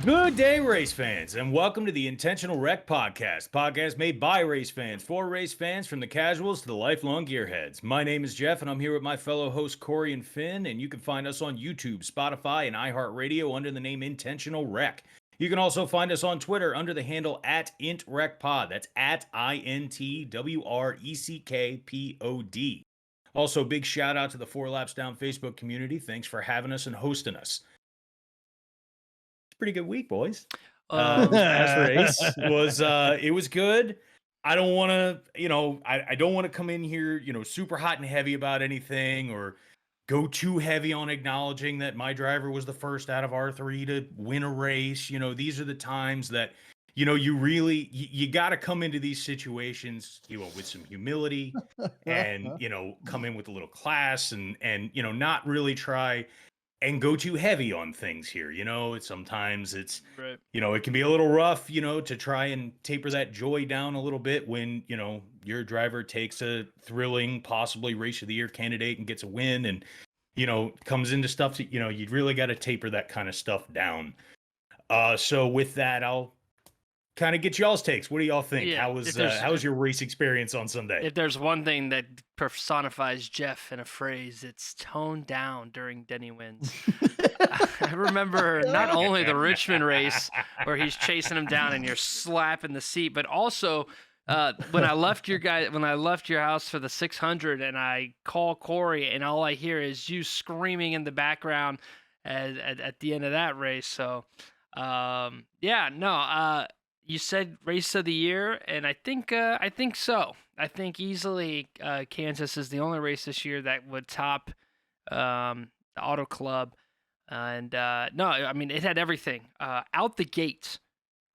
Good day, race fans, and welcome to the Intentional Wreck Podcast. Podcast made by race fans, for race fans, from the casuals to the lifelong gearheads. My name is Jeff, and I'm here with my fellow hosts Corey and Finn, and you can find us on YouTube, Spotify, and iHeartRadio under the name Intentional Wreck. You can also find us on Twitter under the handle at intwreckpod. That's at INTWRECKPOD. Also, big shout out to the 4 Laps Down Facebook community. Thanks for having us and hosting us. Pretty good week, boys. Last race was it was good. I don't want to, I don't want to come in here, super hot and heavy about anything or go too heavy on acknowledging that my driver was the first out of R3 to win a race. These are the times that, you really you got to come into these situations, with some humility and, come in with a little class and not really try and go too heavy on things here. Sometimes it's, right. It can be a little rough, to try and taper that joy down a little bit when, your driver takes a thrilling, possibly race of the year candidate and gets a win and, comes into stuff that, you'd really got to taper that kind of stuff down. So with that, I'll kind of get y'all's takes. What do y'all think? Yeah, how was your race experience on Sunday? If there's one thing that personifies Jeff in a phrase, it's toned down during Denny wins. I remember not only the Richmond race where he's chasing him down and you're slapping the seat, but also when I left your house for the 600 and I call Corey and all I hear is you screaming in the background at the end of that race. So you said race of the year, and I think so. I think easily Kansas is the only race this year that would top the Auto Club. And it had everything out the gate,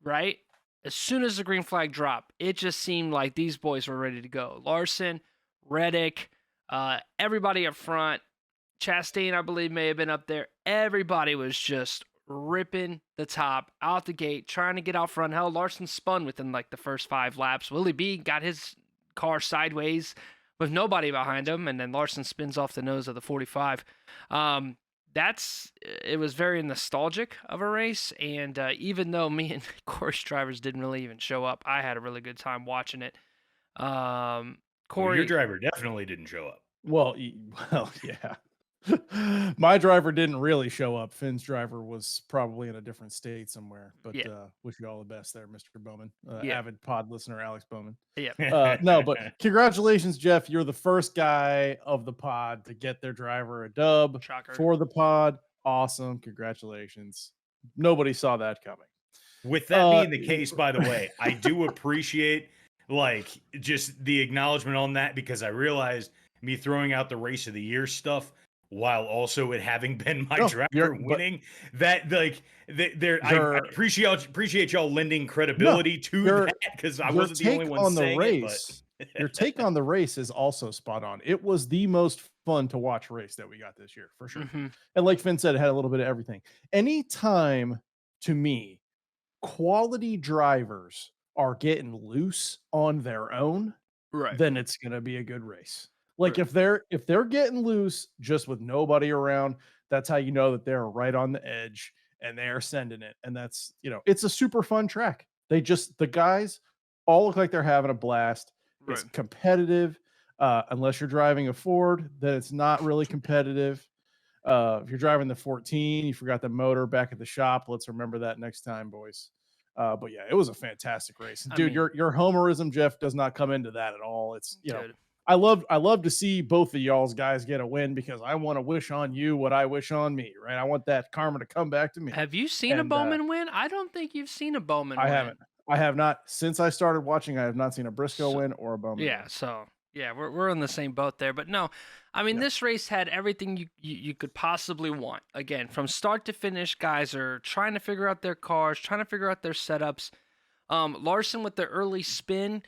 right? As soon as the green flag dropped, it just seemed like these boys were ready to go. Larson, Reddick, everybody up front. Chastain, I believe, may have been up there. Everybody was just ripping the top out the gate, trying to get out front. Hell, Larson spun within like the first 5 laps. Willie B got his car sideways with nobody behind him, and then Larson spins off the nose of the 45. It was very nostalgic of a race, and even though me and Corey's drivers didn't really even show up, I had a really good time watching it. Corey, your driver definitely didn't show up. Well, yeah. My driver didn't really show up. Finn's driver was probably in a different state somewhere, but wish you all the best there, Mr. Bowman, avid pod listener, Alex Bowman. Yeah. No, but congratulations, Jeff. You're the first guy of the pod to get their driver a dub. Shocker. For the pod. Awesome. Congratulations. Nobody saw that coming. With that being the case, by the way, I do appreciate just the acknowledgement on that, because I realized me throwing out the race of the year stuff while also it having been my driver winning, I appreciate y'all lending credibility to that, because I wasn't the only one saying it. Your take on the race is also spot on. It was the most fun to watch race that we got this year, for sure. Mm-hmm. And like Finn said, it had a little bit of everything. Anytime, to me, quality drivers are getting loose on their own, right, then it's going to be a good race. Like if they're getting loose just with nobody around, that's how you know that they're right on the edge and they're sending it. And that's, it's a super fun track. The guys all look like they're having a blast. Right. It's competitive. Unless you're driving a Ford, then it's not really competitive. If you're driving the 14, you forgot the motor back at the shop. Let's remember that next time, boys. But yeah, it was a fantastic race. Dude, your homerism, Jeff, does not come into that at all. It's, I love to see both of y'all's guys get a win, because I want to wish on you what I wish on me, right? I want that karma to come back to me. Have you seen a Bowman win? I don't think you've seen a Bowman win. I haven't. I have not. Since I started watching, I have not seen a Briscoe win or a Bowman win. So we're in the same boat there. But no, this race had everything you could possibly want. Again, from start to finish, guys are trying to figure out their cars, trying to figure out their setups. Larson with the early spin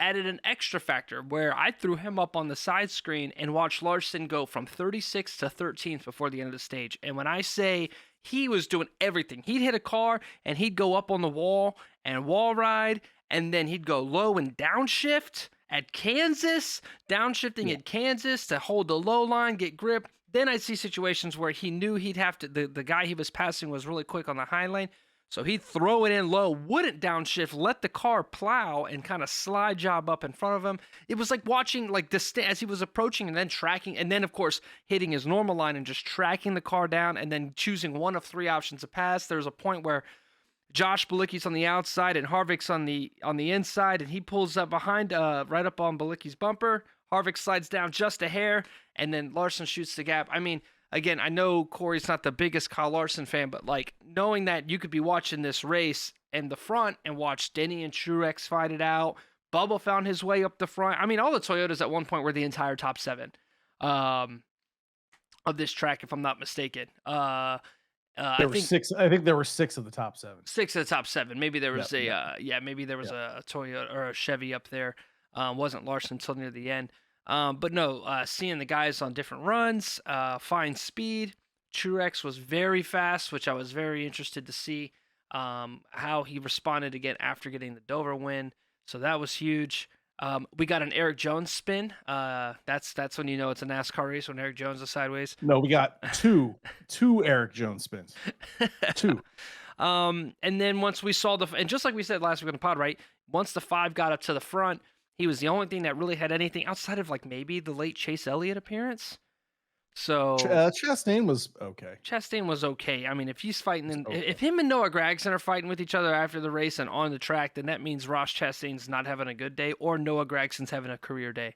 added an extra factor where I threw him up on the side screen and watched Larson go from 36th to 13th before the end of the stage. And when I say he was doing everything, he'd hit a car and he'd go up on the wall and wall ride, and then he'd go low and downshift at Kansas, downshifting at Kansas to hold the low line, get grip, Then I'd see situations where he knew he'd have to, the guy he was passing was really quick on the high lane. So he'd throw it in low, wouldn't downshift, let the car plow and kind of slide job up in front of him. It was like watching like as he was approaching and then tracking, and then of course hitting his normal line and just tracking the car down and then choosing one of three options to pass. There's a point where Josh Balicki's on the outside and Harvick's on the inside, and he pulls up behind, right up on Balicki's bumper. Harvick slides down just a hair, and then Larson shoots the gap. I mean, again, I know Corey's not the biggest Kyle Larson fan, but like knowing that you could be watching this race in the front and watch Denny and Truex fight it out. Bubba found his way up the front. I mean, all the Toyotas at one point were the entire top 7 of this track, if I'm not mistaken. There were 6. I think there were 6 of the top 7. 6 of the top 7. Maybe there was maybe there was Yep. a Toyota or a Chevy up there. Wasn't Larson until near the end. But no, seeing the guys on different runs, fine speed. Truex was very fast, which I was very interested to see how he responded again after getting the Dover win. So that was huge. We got an Eric Jones spin. That's when you know it's a NASCAR race, when Eric Jones is sideways. No, we got two Eric Jones spins. 2. And then once we saw and just like we said last week on the pod, right? Once the 5 got up to the front, he was the only thing that really had anything outside of like maybe the late Chase Elliott appearance. So Chastain was okay. Chastain was okay. I mean, if he's fighting, okay. if him and Noah Gragson are fighting with each other after the race and on the track, then that means Ross Chastain's not having a good day, or Noah Gragson's having a career day.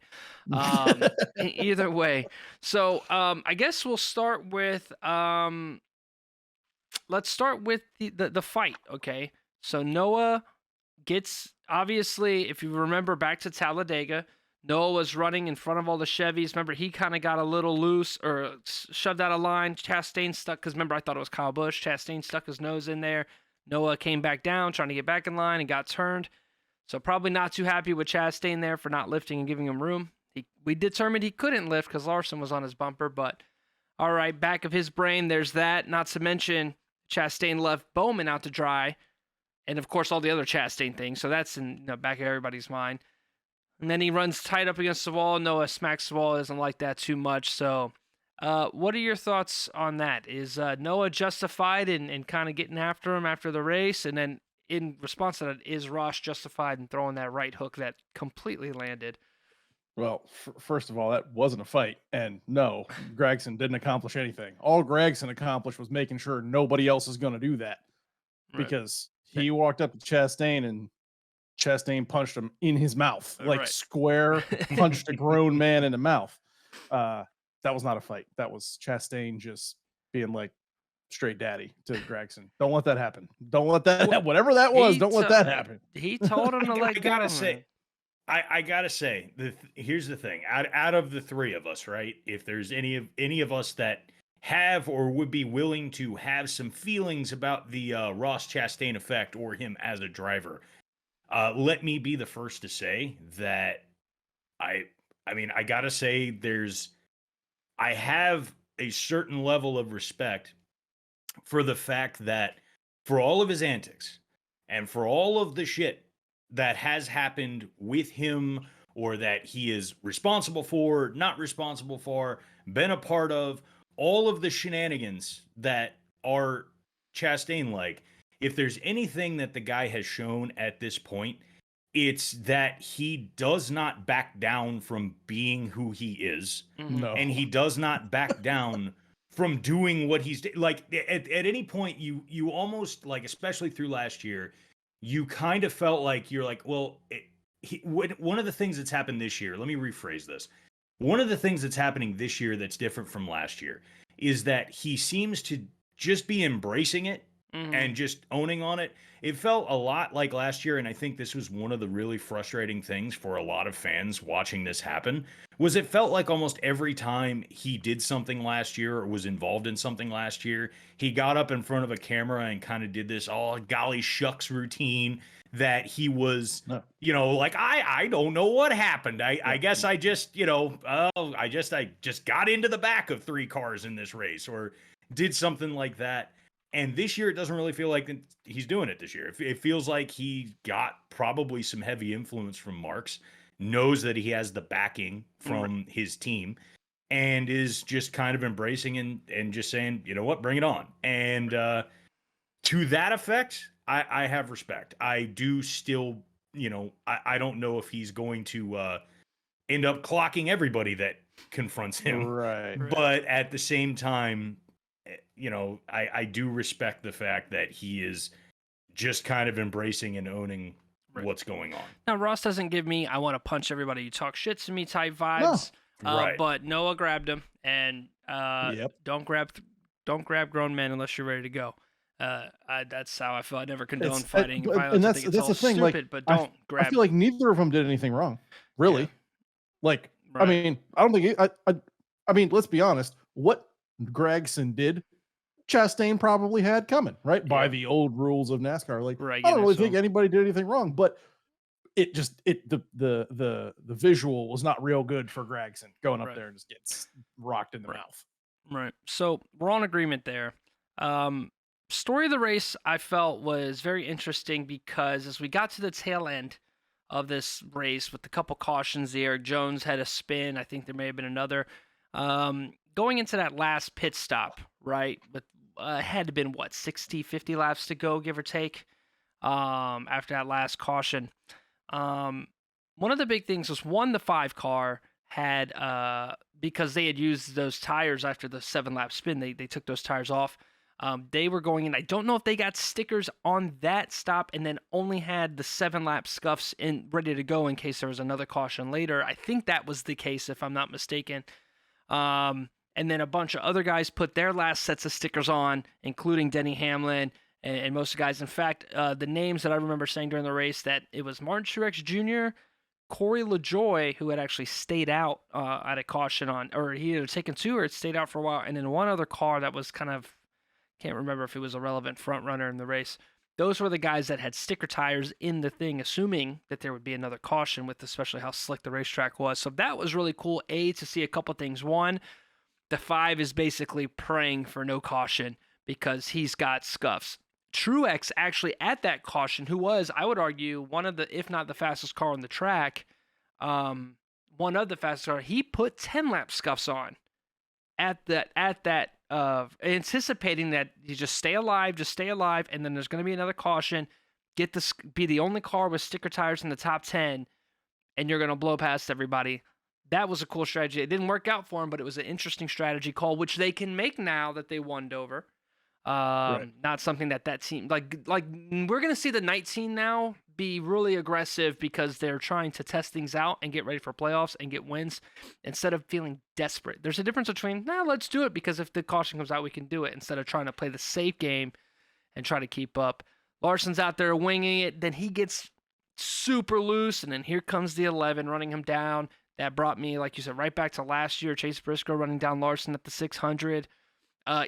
Either way. So I guess we'll start with let's start with the fight. Okay, so Noah gets, obviously, if you remember back to Talladega, Noah was running in front of all the Chevys. Remember, he kind of got a little loose or shoved out of line. Chastain stuck, because remember, I thought it was Kyle Busch. Chastain stuck his nose in there. Noah came back down, trying to get back in line, and got turned. So probably not too happy with Chastain there for not lifting and giving him room. We determined he couldn't lift because Larson was on his bumper, but all right, back of his brain, there's that. Not to mention, Chastain left Bowman out to dry, and of course all the other Chastain things. So that's in the back of everybody's mind. And then he runs tight up against the wall. Noah smacks the wall. Doesn't like that too much. So what are your thoughts on that? Is Noah justified in kind of getting after him after the race? And then in response to that, is Ross justified in throwing that right hook that completely landed? Well, first of all, that wasn't a fight. And no, Gragson didn't accomplish anything. All Gragson accomplished was making sure nobody else is going to do that. Right. Because he walked up to Chastain and Chastain punched him in his mouth, like Right. square punched a grown man in the mouth. That was not a fight. That was Chastain just being like straight daddy to Gragson. Don't let that happen. Don't let that, whatever that was, don't let that happen. He told him to let go. I gotta say, here's the thing. Out of the 3 of us, right? If there's any of us that have or would be willing to have some feelings about the Ross Chastain effect or him as a driver, let me be the first to say that I gotta say I have a certain level of respect for the fact that for all of his antics and for all of the shit that has happened with him, or that he is responsible for, not responsible for, been a part of, all of the shenanigans that are Chastain-like, if there's anything that the guy has shown at this point, it's that he does not back down from being who he is. No. And he does not back down from doing what he's like. At any point, you almost, like, especially through last year, you kind of felt like you're like, well, one of the things that's happened this year, let me rephrase this. One of the things that's happening this year that's different from last year is that he seems to just be embracing it and just owning on it. It felt a lot like last year, and I think this was one of the really frustrating things for a lot of fans watching this happen, was it felt like almost every time he did something last year or was involved in something last year, he got up in front of a camera and kind of did this all golly shucks routine that he was, like, I don't know what happened. I guess I just, I just got into the back of 3 cars in this race, or did something like that. And this year, it doesn't really feel like he's doing it this year. It feels like he got probably some heavy influence from Marks, knows that he has the backing from his team, and is just kind of embracing and just saying, you know what, bring it on. And to that effect, I have respect. I do still, I don't know if he's going to end up clocking everybody that confronts him. Right. But at the same time, I do respect the fact that he is just kind of embracing and owning what's going on. Now, Ross doesn't give me, I want to punch everybody, you talk shit to me type No. vibes. Right. But Noah grabbed him, and Yep. don't grab grown men unless you're ready to go. That's how I feel. I never condone It's fighting but- violence. and I that's think it's all the thing. Like, stupid, but don't I grab. feel like neither of them did anything wrong, really. Yeah. Like, Right. I mean, I don't think I mean, let's be honest. What Gregson did, Chastain probably had coming, right? By Yeah. the old rules of NASCAR. Like, Right, I don't yeah, really so- think anybody did anything wrong, but the visual was not real good for Gregson going up Right. there and just gets rocked in the Right. mouth. Right. So we're on agreement there. Story of the race, I felt, was very interesting because as we got to the tail end of this race with a couple cautions, the Eric Jones had a spin. I think there may have been another. Going into that last pit stop, right, with had to been, 60, 50 laps to go, give or take, after that last caution. One of the big things was, the 5 car had, because they had used those tires after the 7-lap spin, they took those tires off. They were going in. I don't know if they got stickers on that stop and then only had the 7-lap scuffs in ready to go in case there was another caution later. I think that was the case, if I'm not mistaken. And then a bunch of other guys put their last sets of stickers on, including Denny Hamlin and most of the guys. In fact, the names that I remember saying during the race, that it was Martin Truex Jr., Corey LaJoie, who had actually stayed out at a caution or he had taken 2 or had stayed out for a while, and then one other car that was kind of, can't remember if he was a relevant front runner in the race. Those were the guys that had sticker tires in the thing, assuming that there would be another caution with especially how slick the racetrack was. So that was really cool, to see a couple things. One, the 5 is basically praying for no caution because he's got scuffs. Truex actually at that caution, who was, I would argue, one of the, if not the fastest car on the track, one of the fastest car, he put 10-lap scuffs on at that anticipating that you just stay alive, and then there's going to be another caution, be the only car with sticker tires in the top 10, and you're going to blow past everybody. That was a cool strategy. It didn't work out for him, but it was an interesting strategy call, which they can make now that they won Dover. Not something that team, like we're going to see the night team now be really aggressive because they're trying to test things out and get ready for playoffs and get wins instead of feeling desperate. There's a difference between, let's do it because if the caution comes out, we can do it, instead of trying to play the safe game and try to keep up. Larson's out there winging it. Then he gets super loose. And then here comes the 11 running him down. That brought me, like you said, right back to last year. Chase Briscoe running down Larson at the 600.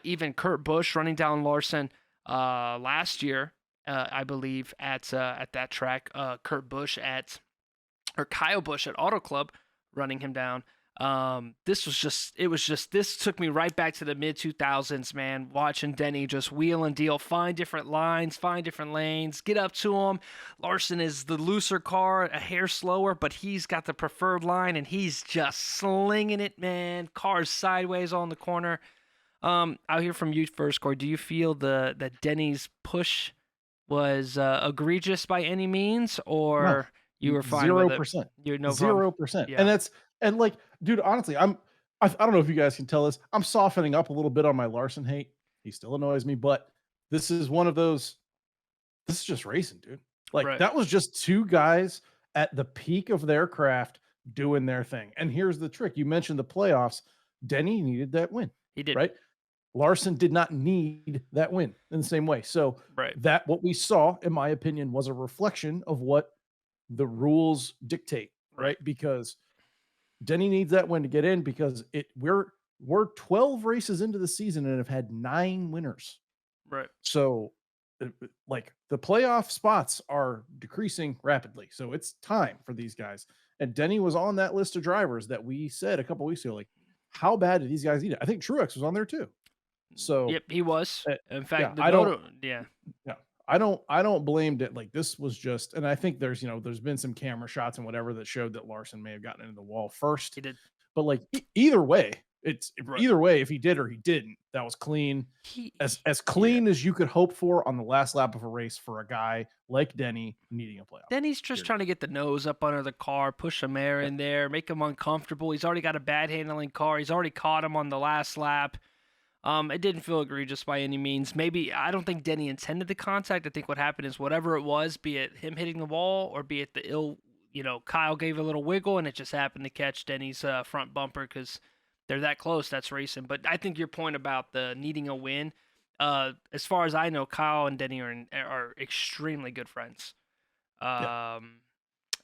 Even Kurt Busch running down Larson last year, I believe, at that track. Kyle Busch at Auto Club running him down. This took me right back to the mid 2000s, man, watching Denny just wheel and deal, find different lines, find different lanes, get up to him. Larson is the looser car, a hair slower, but he's got the preferred line and he's just slinging it, man. Cars sideways on the corner. I'll hear from you first, Corey. Do you feel that Denny's push was egregious by any means, or you were fine with it? 0%. You're no 0%. Yeah. And like, dude, honestly, I don't know if you guys can tell this. I'm softening up a little bit on my Larson hate. He still annoys me, but this is one of those. This is just racing, dude. Like, that was just 2 guys at the peak of their craft doing their thing. And here's the trick. You mentioned the playoffs. Denny needed that win. He did. Right? Larson did not need that win in the same way. So that what we saw, in my opinion, was a reflection of what the rules dictate, right? Because Denny needs that win to get in, because we're 12 races into the season and have had 9 winners. Right. So like, the playoff spots are decreasing rapidly. So it's time for these guys. And Denny was on that list of drivers that we said a couple weeks ago, like, how bad did these guys need it? I think Truex was on there too. So yep, he was. In fact, I don't blame it. Like, this was just, and I think there's been some camera shots and whatever that showed that Larson may have gotten into the wall first. He did. But like, either way, Right. Either way, if he did or he didn't, that was clean. As clean as you could hope for on the last lap of a race for a guy like Denny needing a playoff. Denny's just trying to get the nose up under the car, push some air in there, make him uncomfortable. He's already got a bad handling car. He's already caught him on the last lap. It didn't feel egregious by any means. Maybe I don't think Denny intended the contact. I think what happened is whatever it was, be it him hitting the wall or be it Kyle gave a little wiggle and it just happened to catch Denny's front bumper because they're that close. That's racing. But I think your point about the needing a win, as far as I know, Kyle and Denny are extremely good friends. And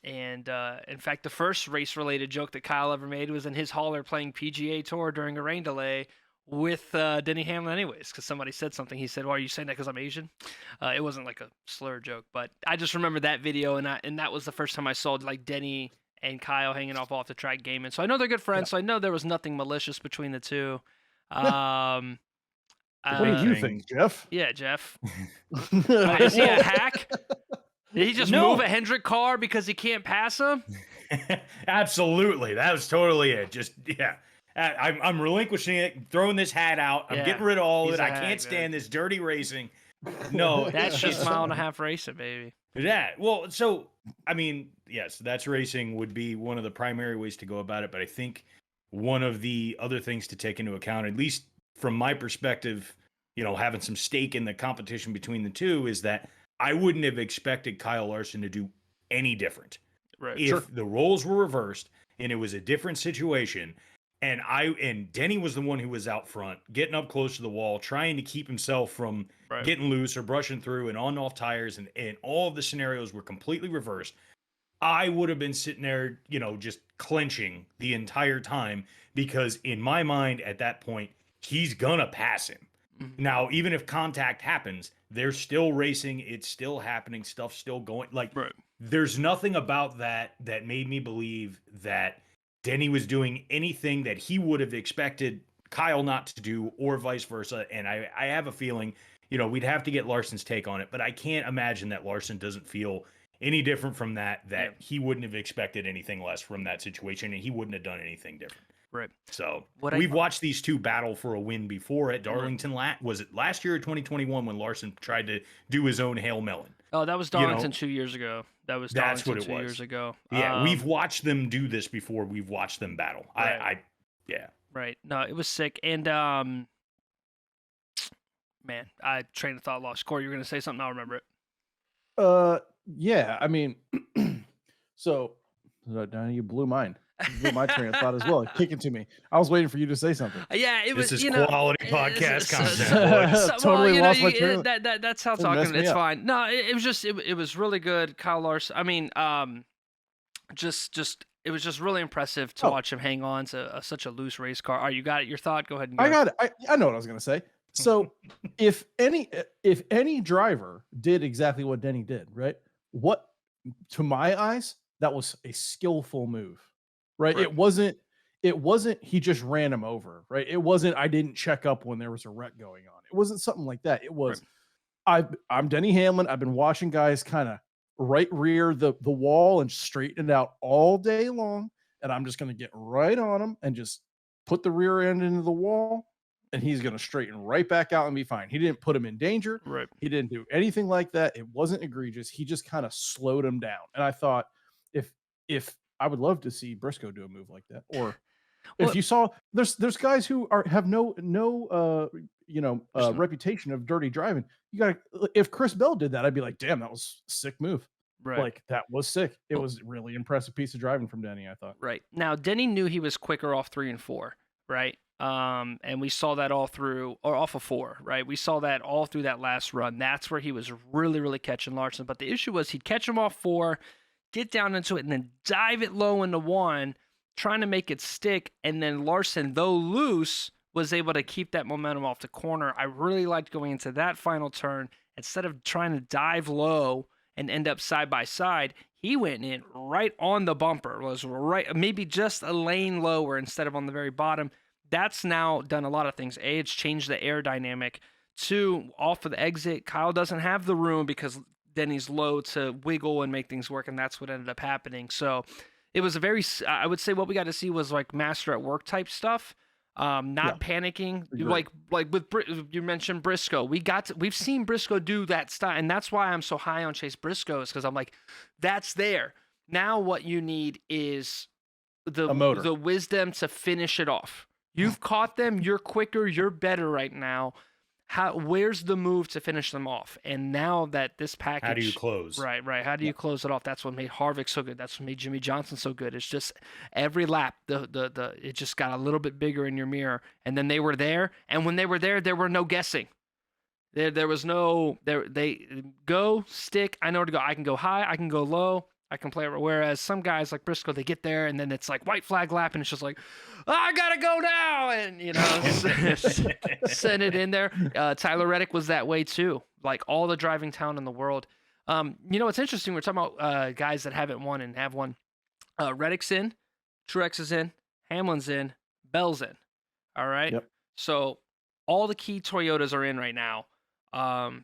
in fact, the first race-related joke that Kyle ever made was in his hauler playing PGA Tour during a rain delay with Denny Hamlin anyways, because somebody said something. He said, well, are you saying that because I'm Asian? It wasn't like a slur joke, but I just remember that video, and that was the first time I saw like Denny and Kyle hanging off the track gaming. So I know they're good friends, so I know there was nothing malicious between the two. What do you think, Jeff? Yeah, Jeff. Is he a hack? Did he just move a Hendrick car because he can't pass him? Absolutely. That was totally it. Just, yeah. I'm relinquishing it, throwing this hat out. I'm getting rid of all of it. I can't stand this dirty racing. No. That's just mile and a half racing, baby. Yeah. Well, so, I mean, yes, that's racing would be one of the primary ways to go about it. But I think one of the other things to take into account, at least from my perspective, having some stake in the competition between the two, is that I wouldn't have expected Kyle Larson to do any different. Right. If the roles were reversed and it was a different situation, and Denny was the one who was out front, getting up close to the wall, trying to keep himself from getting loose or brushing through and on and off tires, and all of the scenarios were completely reversed, I would have been sitting there, just clenching the entire time, because in my mind at that point, he's gonna pass him. Mm-hmm. Now, even if contact happens, they're still racing, it's still happening, stuff's still going. Like, there's nothing about that made me believe that Denny was doing anything that he would have expected Kyle not to do, or vice versa. And I have a feeling, we'd have to get Larson's take on it, but I can't imagine that Larson doesn't feel any different from that he wouldn't have expected anything less from that situation, and he wouldn't have done anything different. Right. So we've watched these two battle for a win before at Darlington. Was it last year or 2021 when Larson tried to do his own Hail Melon? Oh, that was Darlington 2 years ago. That's what it was. 2 years ago. Yeah, we've watched them do this before. We've watched them battle. Right. Yeah. Right. No, it was sick. And man, I train of thought lost. Corey, you're going to say something. I'll remember it. Yeah. I mean, so you blew mine. You blew my train of thought as well. Kick it to me. I was waiting for you to say something. Yeah, it was. This is quality podcast content. Totally lost my train. That's how talking. It's fine. No, it was just. It was really good, Kyle Larson. I mean, just it was just really impressive to watch him hang on to such a loose race car. All right, you got it. Your thought. Go ahead. And go. I got it. I know what I was gonna say. So if any driver did exactly what Denny did, right? What, to my eyes, that was a skillful move. Right? It wasn't he just ran him over, right? It wasn't I didn't check up when there was a wreck going on. It wasn't something like that. It was I'm Denny Hamlin. I've been watching guys kind of right rear the wall and straighten it out all day long, and I'm just going to get right on him and just put the rear end into the wall, and he's going to straighten right back out and be fine. He didn't put him in danger. Right. He didn't do anything like that. It wasn't egregious. He just kind of slowed him down. And I thought if I would love to see Briscoe do a move like that. Or if you saw, there's guys who have no reputation of dirty driving. If Chris Bell did that, I'd be like, damn, that was a sick move. Right. Like, that was sick. It was really impressive piece of driving from Denny, I thought. Right. Now, Denny knew he was quicker off 3 and 4, right? And we saw that all through, or off of 4, right? We saw that all through that last run. That's where he was really, really catching Larson. But the issue was he'd catch him off 4, get down into it, and then dive it low into 1, trying to make it stick. And then Larson, though loose, was able to keep that momentum off the corner. I really liked going into that final turn. Instead of trying to dive low and end up side by side, he went in right on the bumper. Was right, maybe just a lane lower instead of on the very bottom. That's now done a lot of things. A, it's changed the air dynamic. 2, off of the exit, Kyle doesn't have the room because Denny's low to wiggle and make things work, and that's what ended up happening. So it was a very, I would say what we got to see was like master at work type stuff. Not panicking. Agreed. Like with you mentioned Briscoe. We've seen Briscoe do that style, and that's why I'm so high on Chase Briscoe, is because I'm like, that's there. Now what you need is A motor. the wisdom to finish it off. You've caught them. You're quicker. You're better right now. Where's the move to finish them off? And now that this package, How do you close? Right. How do you close it off? That's what made Harvick so good. That's what made Jimmy Johnson so good. It's just every lap, it just got a little bit bigger in your mirror, and then they were there. And when they were there were no guessing. There was no they go stick. I know where to go. I can go high. I can go low. I can play it. Whereas some guys like Briscoe, they get there and then it's like white flag lap, and it's just like, oh, I gotta go now, and send it in there. Tyler Reddick was that way too. Like all the driving talent in the world. It's interesting. We're talking about guys that haven't won and have won. Reddick's in, Truex is in, Hamlin's in, Bell's in. All right. Yep. So all the key Toyotas are in right now.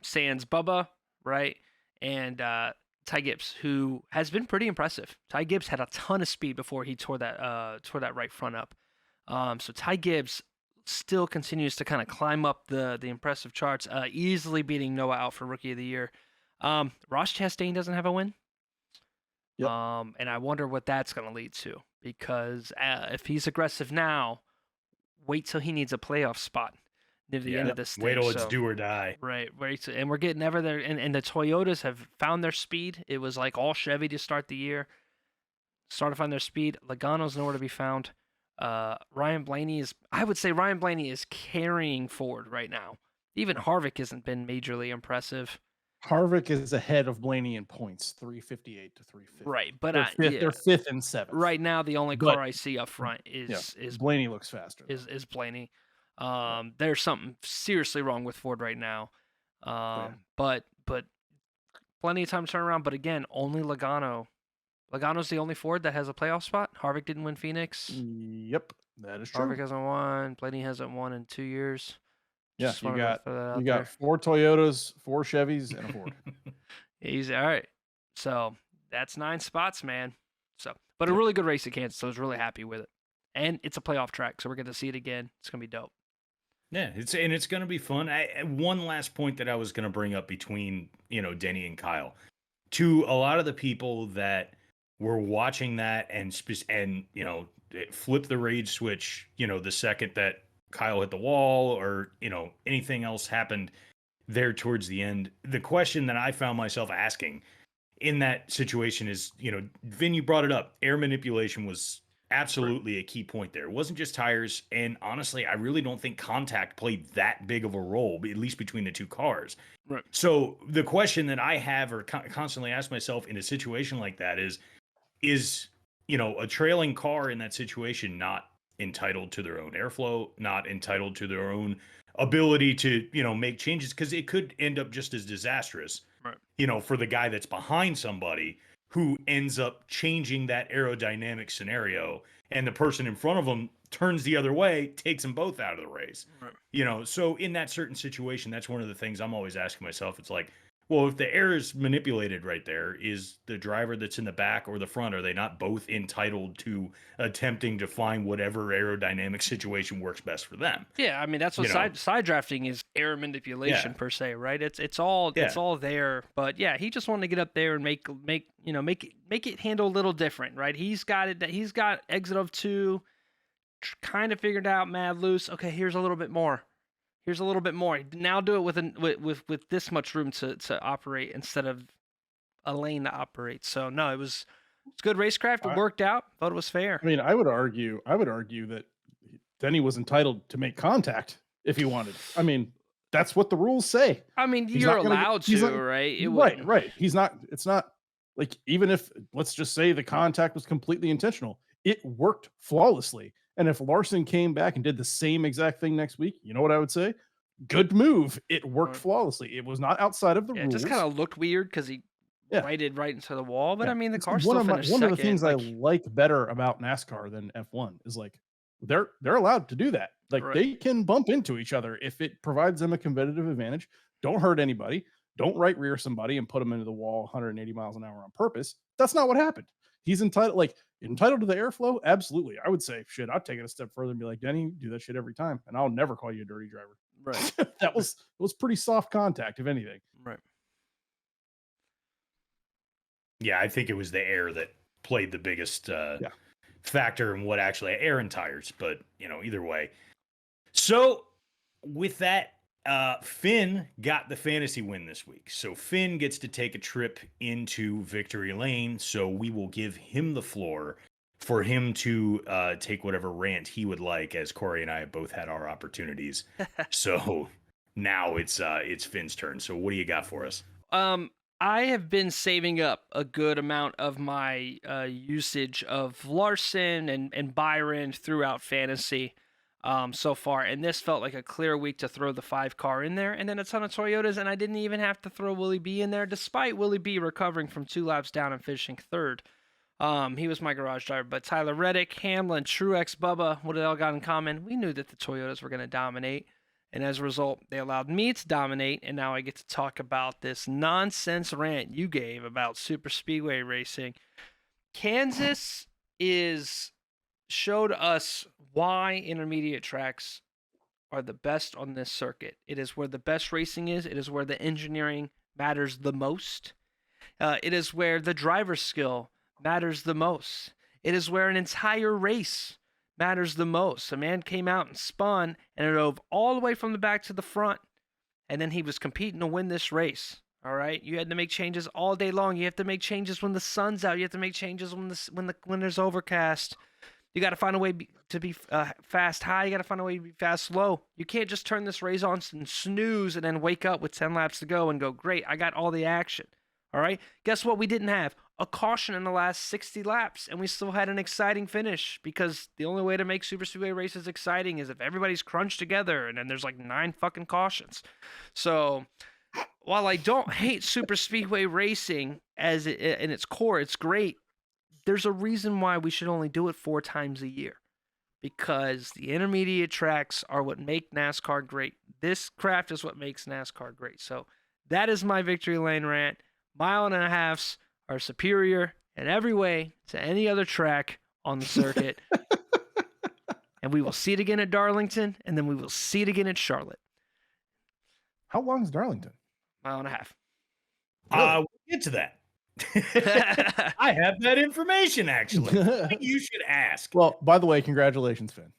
Sans Bubba, right, and Ty Gibbs, who has been pretty impressive. Ty Gibbs had a ton of speed before he tore that right front up. So Ty Gibbs still continues to kind of climb up the impressive charts, easily beating Noah out for Rookie of the Year. Ross Chastain doesn't have a win. Yep. And I wonder what that's going to lead to, because if he's aggressive now, wait till he needs a playoff spot near the end of this thing. Wait till it's do or die. Right. And we're getting ever there. And the Toyotas have found their speed. It was like all Chevy to start the year. Started to find their speed. Logano's nowhere to be found. Ryan Blaney is carrying Ford right now. Even Harvick hasn't been majorly impressive. Harvick is ahead of Blaney in points, 358 to 350. Right, but they're fifth and seventh. Right now, the only car I see up front is Blaney looks faster. Is Blaney. There's something seriously wrong with Ford right now. But plenty of time to turn around. But again, only Logano. Logano's the only Ford that has a playoff spot. Harvick didn't win Phoenix. Yep, that is true. Harvick hasn't won. Blaney hasn't won in 2 years. Yeah, you got 4 Toyotas, 4 Chevys, and a Ford. Easy. All right. So that's 9 spots, man. But a really good race at Kansas. So I was really happy with it. And it's a playoff track, so we're going to see it again. It's going to be dope. Yeah, it's going to be fun. One last point that I was going to bring up between, Denny and Kyle. To a lot of the people that were watching that and flip the rage switch, the second that Kyle hit the wall or, anything else happened there towards the end. The question that I found myself asking in that situation is, Vin, you brought it up. Air manipulation was absolutely a key point there. It wasn't just tires. And honestly, I really don't think contact played that big of a role, at least between the two cars. Right. So the question that I have or constantly ask myself in a situation like that is, a trailing car in that situation not entitled to their own airflow, not entitled to their own ability to, make changes? Because it could end up just as disastrous, right, for the guy that's behind somebody who ends up changing that aerodynamic scenario, and the person in front of them turns the other way, takes them both out of the race. Right. So in that certain situation, that's one of the things I'm always asking myself. It's like, well, if the air is manipulated right there, is the driver that's in the back or the front, are they not both entitled to attempting to find whatever aerodynamic situation works best for them? Yeah, I mean that's what side drafting is, air manipulation per se, right? It's all there. But yeah, he just wanted to get up there and make it handle a little different, right? He's got exit of 2 kind of figured out, mad loose. Okay, here's a little bit more. Here's a little bit more. Now do it with this much room to operate instead of a lane to operate. So no, it's good racecraft. It worked out. Thought it was fair. I mean, I would argue that Denny was entitled to make contact if he wanted. I mean, that's what the rules say. I mean, you're allowed to, right? Right. He's not. It's not like, even if, let's just say the contact was completely intentional, it worked flawlessly. And if Larson came back and did the same exact thing next week, you know what I would say? Good move. It worked flawlessly. It was not outside of the rules. It just kind of looked weird because he righted right into the wall. But I mean, the car still finished one second. of the things I like better about NASCAR than F1 is like they're allowed to do that. Like they can bump into each other if it provides them a competitive advantage. Don't hurt anybody. Don't right rear somebody and put them into the wall 180 miles an hour on purpose. That's not what happened. he's entitled to the airflow. Absolutely. I would say, shit, I'd take it a step further and be like, Denny, do that shit every time. And I'll never call you a dirty driver. Right. That was pretty soft contact, if anything. Right. Yeah, I think it was the air that played the biggest factor in what actually air and tires, but either way. So with that, Finn got the fantasy win this week. So Finn gets to take a trip into victory lane. So we will give him the floor for him to take whatever rant he would like, as Corey and I have both had our opportunities. So now it's Finn's turn. So what do you got for us? I have been saving up a good amount of my usage of Larson and Byron throughout fantasy so far, and this felt like a clear week to throw the 5-car in there, and then a ton of Toyotas, and I didn't even have to throw Willie B in there, despite Willie B recovering from 2 laps down and finishing 3rd. He was my garage driver, but Tyler Reddick, Hamlin, Truex, Bubba, what they all got in common? We knew that the Toyotas were going to dominate. And as a result, they allowed me to dominate, and now I get to talk about this nonsense rant you gave about super speedway racing. Kansas showed us why intermediate tracks are the best on this circuit. It is where the best racing is. It is where the engineering matters the most. It is where the driver skill matters the most. It is where an entire race matters the most. A man came out and spun and it drove all the way from the back to the front, and then he was competing to win this race. All right, you had to make changes all day long. You have to make changes when the sun's out. You have to make changes when there's overcast. You got to find a way to be fast high. You got to find a way to be fast low. You can't just turn this race on and snooze and then wake up with 10 laps to go and go, great, I got all the action. All right, guess what we didn't have? A caution in the last 60 laps, and we still had an exciting finish, because the only way to make super speedway races exciting is if everybody's crunched together, and then there's like 9 fucking cautions. So while I don't hate super speedway racing in its core, it's great. There's a reason why we should only do it 4 times a year, because the intermediate tracks are what make NASCAR great. This craft is what makes NASCAR great. So that is my victory lane rant. 1.5 miles are superior in every way to any other track on the circuit. And we will see it again at Darlington, and then we will see it again at Charlotte. How long is Darlington? 1.5 miles. We'll get to that. I have that information, actually. You should ask. Well, by the way, congratulations, Finn.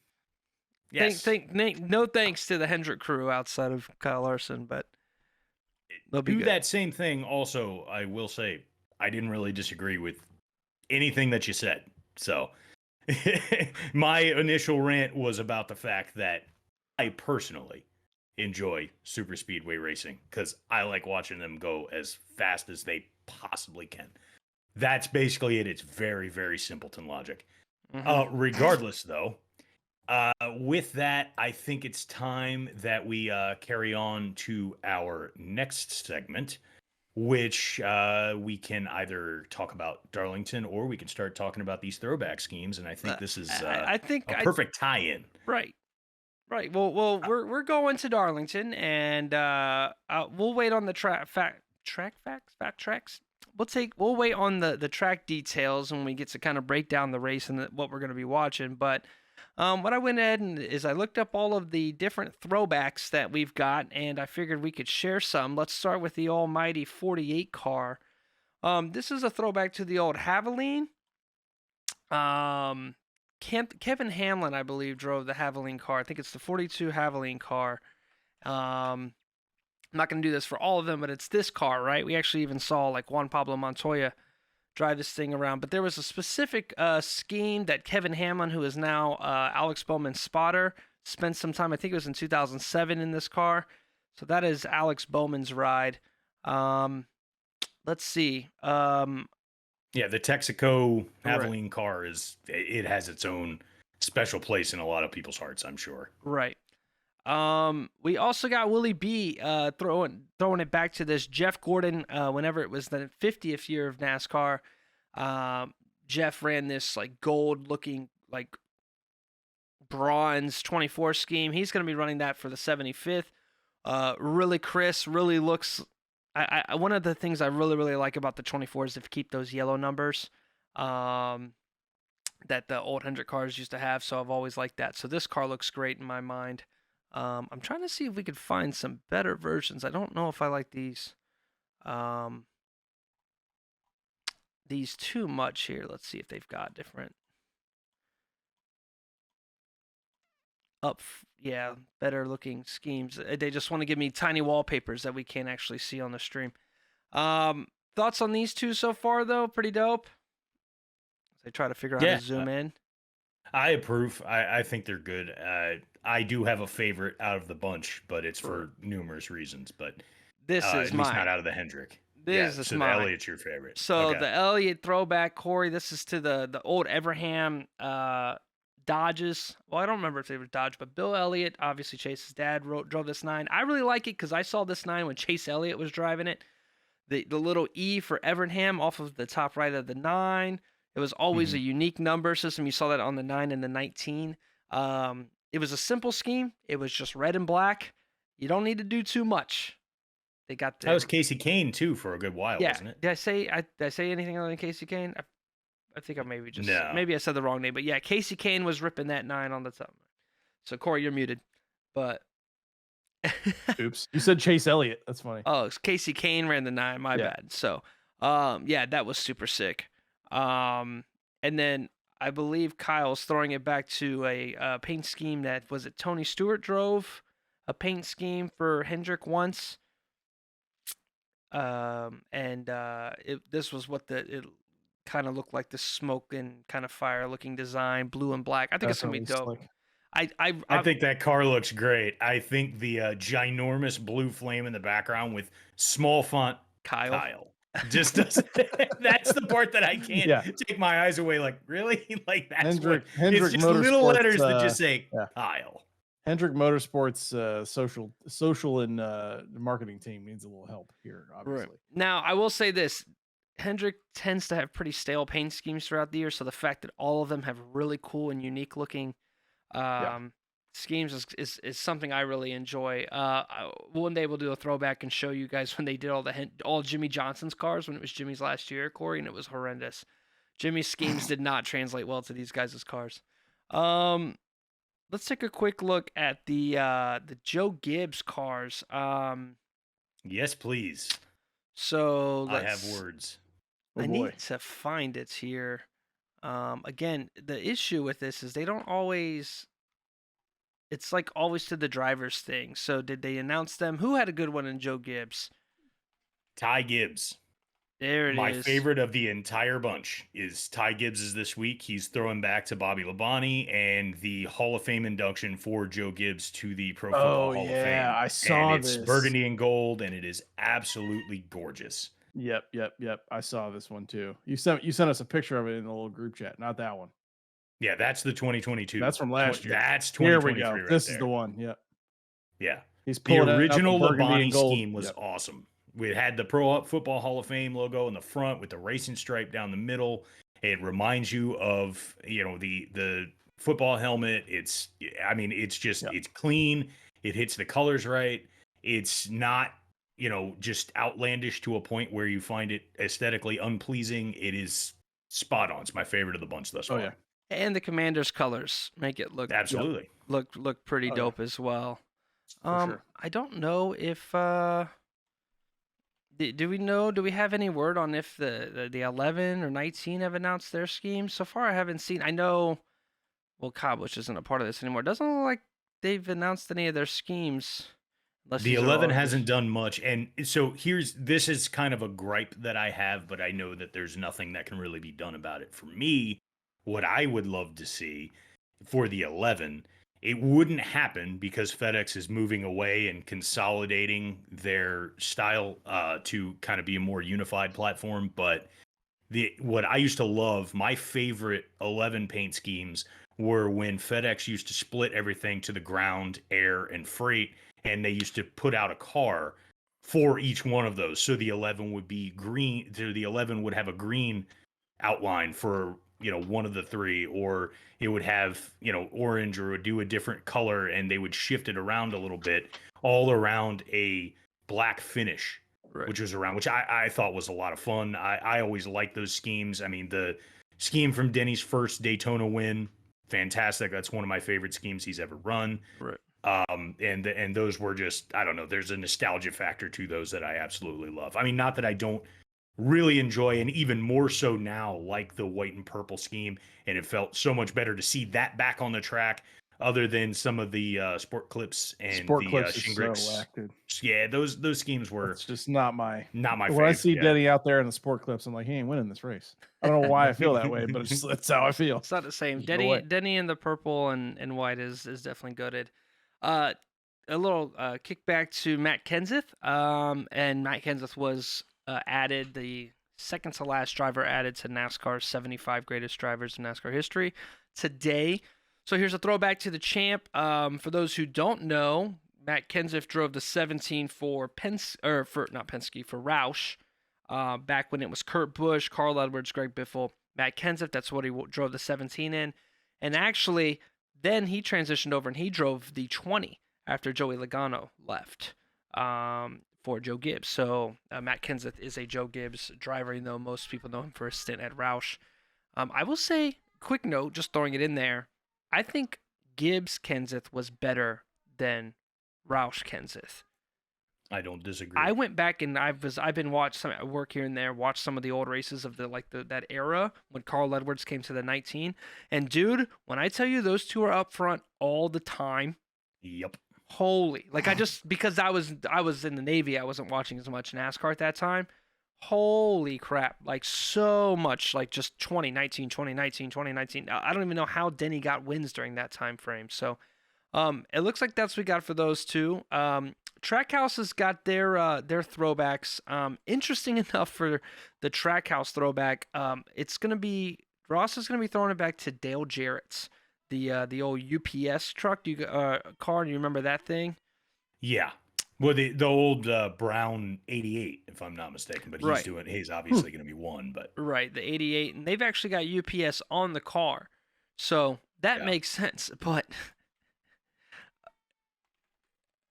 Yes. No thanks to the Hendrick crew outside of Kyle Larson, but they'll be do good. That same thing. Also, I will say, I didn't really disagree with anything that you said. So my initial rant was about the fact that I personally enjoy super speedway racing because I like watching them go as fast as they possibly can. That's basically it. It's very, very simpleton logic. Mm-hmm. Regardless, though, with that, I think it's time that we carry on to our next segment, which we can either talk about Darlington or we can start talking about these throwback schemes. And I think this is a perfect tie-in. Right. Well, we're going to Darlington, and we'll wait on the track facts. We'll wait on the track details when we get to kind of break down the race and what we're going to be watching. But what I went ahead and is I looked up all of the different throwbacks that we've got, and I figured we could share some. Let's start with the almighty 48 car. This is a throwback to the old Haviline. Kevin Hamlin, I believe, drove the Haviline car. I think it's the 42 Haviline car. I'm not going to do this for all of them, but it's this car, right? We actually even saw like Juan Pablo Montoya drive this thing around. But there was a specific scheme that Kevin Hamlin, who is now Alex Bowman's spotter, spent some time, I think it was in 2007, in this car. So that is Alex Bowman's ride. Let's see. Yeah, the Texaco Haviline car it has its own special place in a lot of people's hearts, I'm sure. Right. We also got Willie B throwing it back to this Jeff Gordon whenever it was the 50th year of NASCAR. Jeff ran this like gold looking like bronze 24 scheme. He's going to be running that for the 75th. Really crisp, really looks. One of the things I really like about the 24 is to keep those yellow numbers. that the old Hendrick cars used to have. So I've always liked that. So this car looks great in my mind. I'm trying to see if we could find some better versions. I don't know if I like these too much here. Let's see if they've got different yeah, better looking schemes. They just want to give me tiny wallpapers that we can't actually see on the stream. Thoughts on these two so far though? Pretty dope. They try to figure out how to zoom in. I approve. I think they're good. I do have a favorite out of the bunch, but it's for numerous reasons. But this is at least mine. Not out of the Hendrick. This is so mine. The Elliott's your favorite. So the Elliott throwback, Corey. This is to the old Everham Dodges. Well, I don't remember if they were Dodge, but Bill Elliott, obviously Chase's dad, drove this 9. I really like it because I saw this 9 when Chase Elliott was driving it. The little E for Evernham off of the top right of the 9. It was always a unique number system. You saw that on the 9 and the 19. It was a simple scheme. It was just red and black. You don't need to do too much. They got that was Casey Kane too for a good while, wasn't it? Did I say anything other than Casey Kane? I think I maybe I said the wrong name, but yeah, Casey Kane was ripping that 9 on the top. So Corey, you're muted. But oops, you said Chase Elliott. That's funny. Oh, it's Casey Kane ran the 9. My bad. So, yeah, that was super sick. And then I believe Kyle's throwing it back to a paint scheme that was it Tony Stewart drove a paint scheme for Hendrick once. This was what it kind of looked like, the smoke and kind of fire looking design, blue and black. I think it's gonna be dope. Slick. I think that car looks great. I think the ginormous blue flame in the background with small font Kyle just doesn't. That's the part that I can't take my eyes away. Like, really? Like, that's Hendrick it's just little letters that just say Kyle. Hendrick Motorsports social and marketing team needs a little help here, obviously. Right. Now, I will say this. Hendrick tends to have pretty stale paint schemes throughout the year, so the fact that all of them have really cool and unique looking schemes is something I really enjoy. One day we'll do a throwback and show you guys when they did all Jimmy Johnson's cars when it was Jimmy's last year, Corey, and it was horrendous. Jimmy's schemes did not translate well to these guys' cars. Let's take a quick look at the Joe Gibbs cars. Yes, please. So I have words. I need to find it here. Again, the issue with this is they don't always. It's like always to the driver's thing. So did they announce them? Who had a good one in Joe Gibbs? Ty Gibbs. There it is. My favorite of the entire bunch is Ty Gibbs is this week. He's throwing back to Bobby Labonte and the Hall of Fame induction for Joe Gibbs to the Pro Football Hall of Fame. Yeah, I saw this. It's burgundy and gold, and it is absolutely gorgeous. Yep. I saw this one too. You sent us a picture of it in the little group chat. Not that one. Yeah, that's the 2022. That's from last year. That's 2023. Here we go. Right This there. is the one. Yep. Yeah. He's the original Labonte scheme was awesome. We had the Pro Football Hall of Fame logo in the front with the racing stripe down the middle. It reminds you of, the football helmet. It's just it's clean. It hits the colors right. It's not, just outlandish to a point where you find it aesthetically unpleasing. It is spot on. It's my favorite of the bunch thus far. Yeah. And the Commander's colors make it look absolutely look pretty dope as well. Sure. I don't know if do we have any word on if the 11 or 19 have announced their schemes? So far I haven't seen. I know Cobb, which isn't a part of this anymore, doesn't look like they've announced any of their schemes. The 11 hasn't done much, and so this is kind of a gripe that I have, but I know that there's nothing that can really be done about it. For me, what I would love to see for the 11, it wouldn't happen because FedEx is moving away and consolidating their style to kind of be a more unified platform. But what I used to love, my favorite 11 paint schemes were when FedEx used to split everything to the ground, air, and freight, and they used to put out a car for each one of those. So the 11 would be green. The 11 would have a green outline for one of the three, or it would have orange, or would do a different color, and they would shift it around a little bit, all around a black finish, which I thought was a lot of fun. I always liked those schemes. I mean, the scheme from Denny's first Daytona win. Fantastic. That's one of my favorite schemes he's ever run. Right. And those were just, I don't know, there's a nostalgia factor to those that I absolutely love. I mean, not that I don't really enjoy, and even more so now, like the white and purple scheme, and it felt so much better to see that back on the track other than some of the sport clips and Sport the clips is so Shingrix. whack, dude. Yeah, those schemes were It's just not my not my when I favorite. see Yeah. Denny out there in the sport clips, I'm like, he ain't winning this race. I don't know why I feel that way, but that's how I feel. It's not the same. There's no way. Denny in the purple and white is definitely goated. A little kickback to Matt Kenseth. And Matt Kenseth was added, the second to last driver added to NASCAR's 75 greatest drivers in NASCAR history today. So here's a throwback to the champ. For those who don't know, Matt Kenseth drove the 17 for Roush. Back when it was Kurt Busch, Carl Edwards, Greg Biffle, Matt Kenseth. That's what he drove the 17 in. And actually, then he transitioned over and he drove the 20 after Joey Logano left for Joe Gibbs. So Matt Kenseth is a Joe Gibbs driver, even though most people know him for a stint at Roush. I will say, quick note, just throwing it in there, I think Gibbs Kenseth was better than Roush Kenseth. I don't disagree. I went back and I've been watching some at work here and there, watched some of the old races of that era when Carl Edwards came to the 19. And dude, when I tell you those two are up front all the time, yep. Holy, like because I was in the Navy, I wasn't watching as much NASCAR at that time. Holy crap, like so much, like just 2019. I don't even know how Denny got wins during that time frame. So it looks like that's what we got for those two. Trackhouse has got their throwbacks. Interesting enough for the Trackhouse throwback, Ross is gonna be throwing it back to Dale Jarrett's, the old UPS truck. Car? Do you remember that thing? Yeah. Well, the old brown 88, if I'm not mistaken, but he's obviously going to be one, but right, the 88, and they've actually got UPS on the car, so that makes sense. But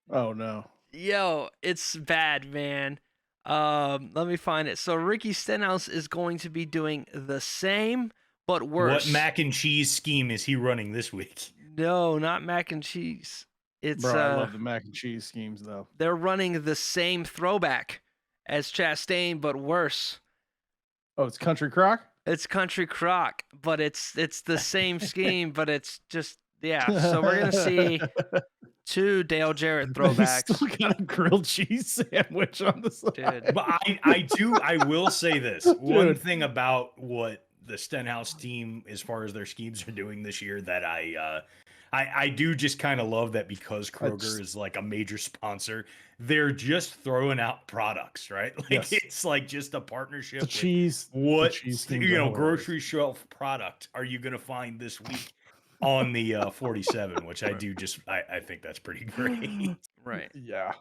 oh no, yo, it's bad, man. Let me find it. So Ricky Stenhouse is going to be doing the same, but worse. What mac and cheese scheme is he running this week? No, not mac and cheese. It's bro, I love the mac and cheese schemes though. They're running the same throwback as Chastain, but worse. Oh, it's Country Crock? It's Country Crock, but it's the same scheme, but it's just so we're gonna see two Dale Jarrett throwbacks. Still got a grilled cheese sandwich on the side. Dude. But I will say this. One thing about what the Stenhouse team, as far as their schemes are doing this year, that I do just kind of love that, because Kroger is like a major sponsor. They're just throwing out products, right? Like it's like just a partnership. The cheese. What the cheese grocery shelf product are you going to find this week on the 47? Which I do just I think that's pretty great. Right. Yeah.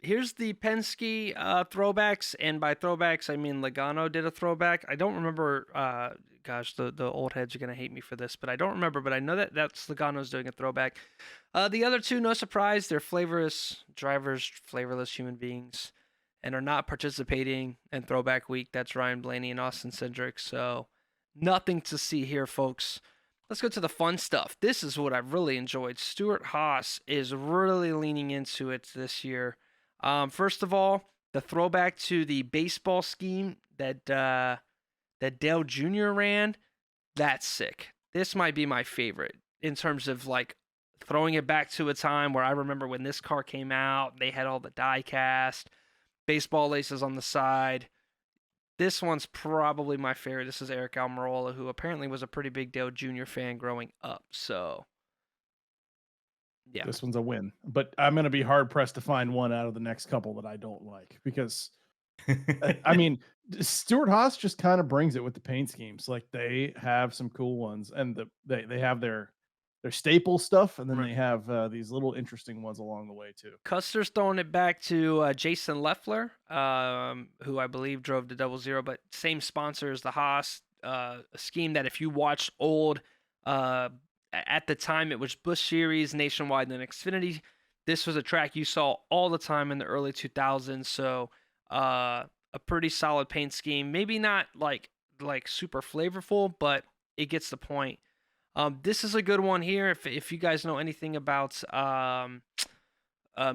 Here's the Penske throwbacks, and by throwbacks I mean Logano did a throwback. I don't remember. Gosh, the old heads are gonna hate me for this, but I don't remember. But I know that's Logano's doing a throwback. The other two, no surprise, they're flavorless drivers, flavorless human beings, and are not participating in Throwback Week. That's Ryan Blaney and Austin Cindric. So nothing to see here, folks. Let's go to the fun stuff. This is what I've really enjoyed. Stuart Haas is really leaning into it this year. First of all, the throwback to the baseball scheme that Dale Jr. ran, that's sick. This might be my favorite in terms of like throwing it back to a time where I remember when this car came out, they had all the die cast, baseball laces on the side. This one's probably my favorite. This is Eric Almirola, who apparently was a pretty big Dale Jr. fan growing up. So, yeah. This one's a win. But I'm going to be hard-pressed to find one out of the next couple that I don't like. Because, I mean, Stuart Haas just kind of brings it with the paint schemes. Like, they have some cool ones. And they have their staple stuff, and then they have these little interesting ones along the way too. Custer's throwing it back to Jason Leffler, who I believe drove the 00, but same sponsor as the Haas, a scheme that if you watched old, at the time it was Busch Series, Nationwide, and then Xfinity. This was a track you saw all the time in the early 2000s, so a pretty solid paint scheme. Maybe not like like super flavorful, but it gets the point. This is a good one here. If you guys know anything about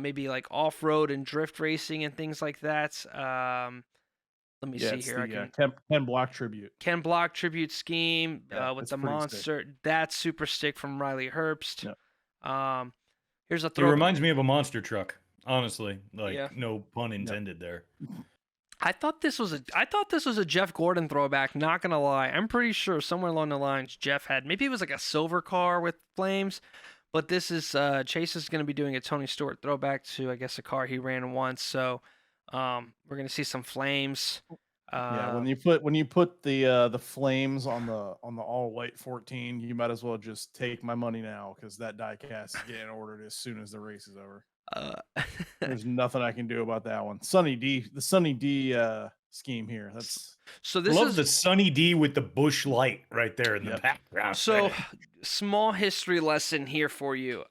maybe like off-road and drift racing and things like that. Let me see it's here. the Ken Block tribute. Ken Block tribute scheme with it's the pretty monster. sick. That's super stick from Riley Herbst. Yeah. Here's a It throw. reminds me of a monster truck, honestly. Like, Yeah. no pun intended there. I thought this was a Jeff Gordon throwback. Not gonna lie, I'm pretty sure somewhere along the lines Jeff had, maybe it was like a silver car with flames, but this is Chase is gonna be doing a Tony Stewart throwback to, I guess, a car he ran once. So we're gonna see some flames. When you put the flames on the all white 14, you might as well just take my money now, because that die cast is getting ordered as soon as the race is over. There's nothing I can do about that one. The Sunny D scheme here. That's so this Love is the Sunny D with the bush light right there in the background. so small history lesson here for you.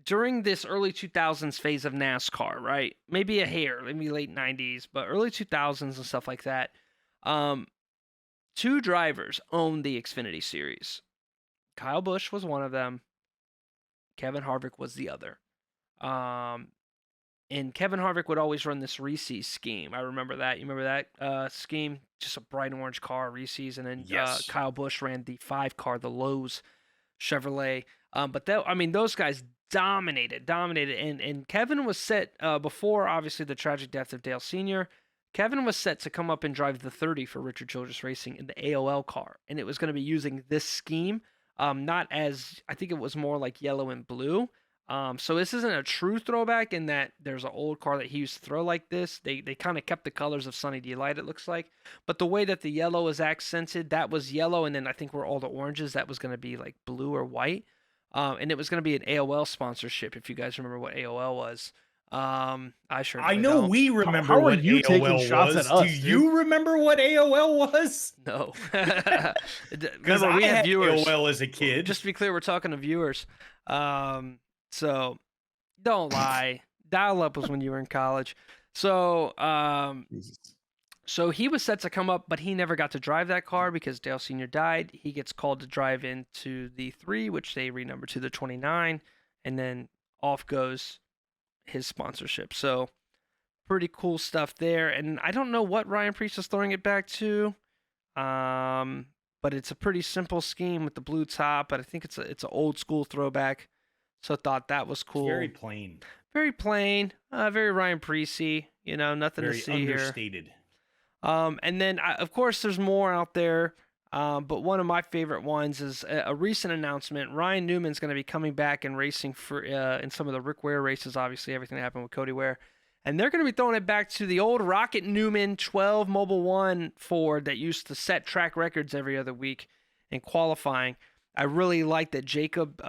During this early 2000s phase of NASCAR, right? Maybe a hair, maybe late 90s, but early 2000s and stuff like that. Two drivers owned the Xfinity Series. Kyle Busch was one of them. Kevin Harvick was the other. And Kevin Harvick would always run this Reese's scheme. I remember that. You remember that scheme? Just a bright orange car, Reese's, and then Kyle Busch ran the 5 car, the Lowe's Chevrolet. But those guys dominated, and Kevin was set before obviously the tragic death of Dale Sr. Kevin was set to come up and drive the 30 for Richard Childress Racing in the AOL car, and it was going to be using this scheme, not as, I think it was more like yellow and blue. So this isn't a true throwback in that there's an old car that he used to throw like this. They kind of kept the colors of Sunny Delight, it looks like, but the way that the yellow is accented, that was yellow, and then I think where all the oranges, that was going to be like blue or white. And it was going to be an AOL sponsorship, if you guys remember what AOL was. I know don't. We remember How what are you AOL taking shots was. at us, Do you remember what AOL was? No. Because we had viewers. AOL as a kid. Just to be clear, we're talking to viewers. So don't lie. Dial-up was when you were in college. So So he was set to come up, but he never got to drive that car because Dale Sr. died. He gets called to drive into the 3, which they renumbered to the 29, and then off goes his sponsorship. So pretty cool stuff there. And I don't know what Ryan Preece is throwing it back to, but it's a pretty simple scheme with the blue top, but I think it's an old school throwback. So I thought that was cool. It's very plain. Very plain. Very Ryan Preece-y. Nothing to see here. Very understated. And then, of course, there's more out there, but one of my favorite ones is a recent announcement. Ryan Newman's going to be coming back and racing for in some of the Rick Ware races, obviously, everything that happened with Cody Ware. And they're going to be throwing it back to the old Rocket Newman 12 Mobil 1 Ford that used to set track records every other week in qualifying. I really like that Jacob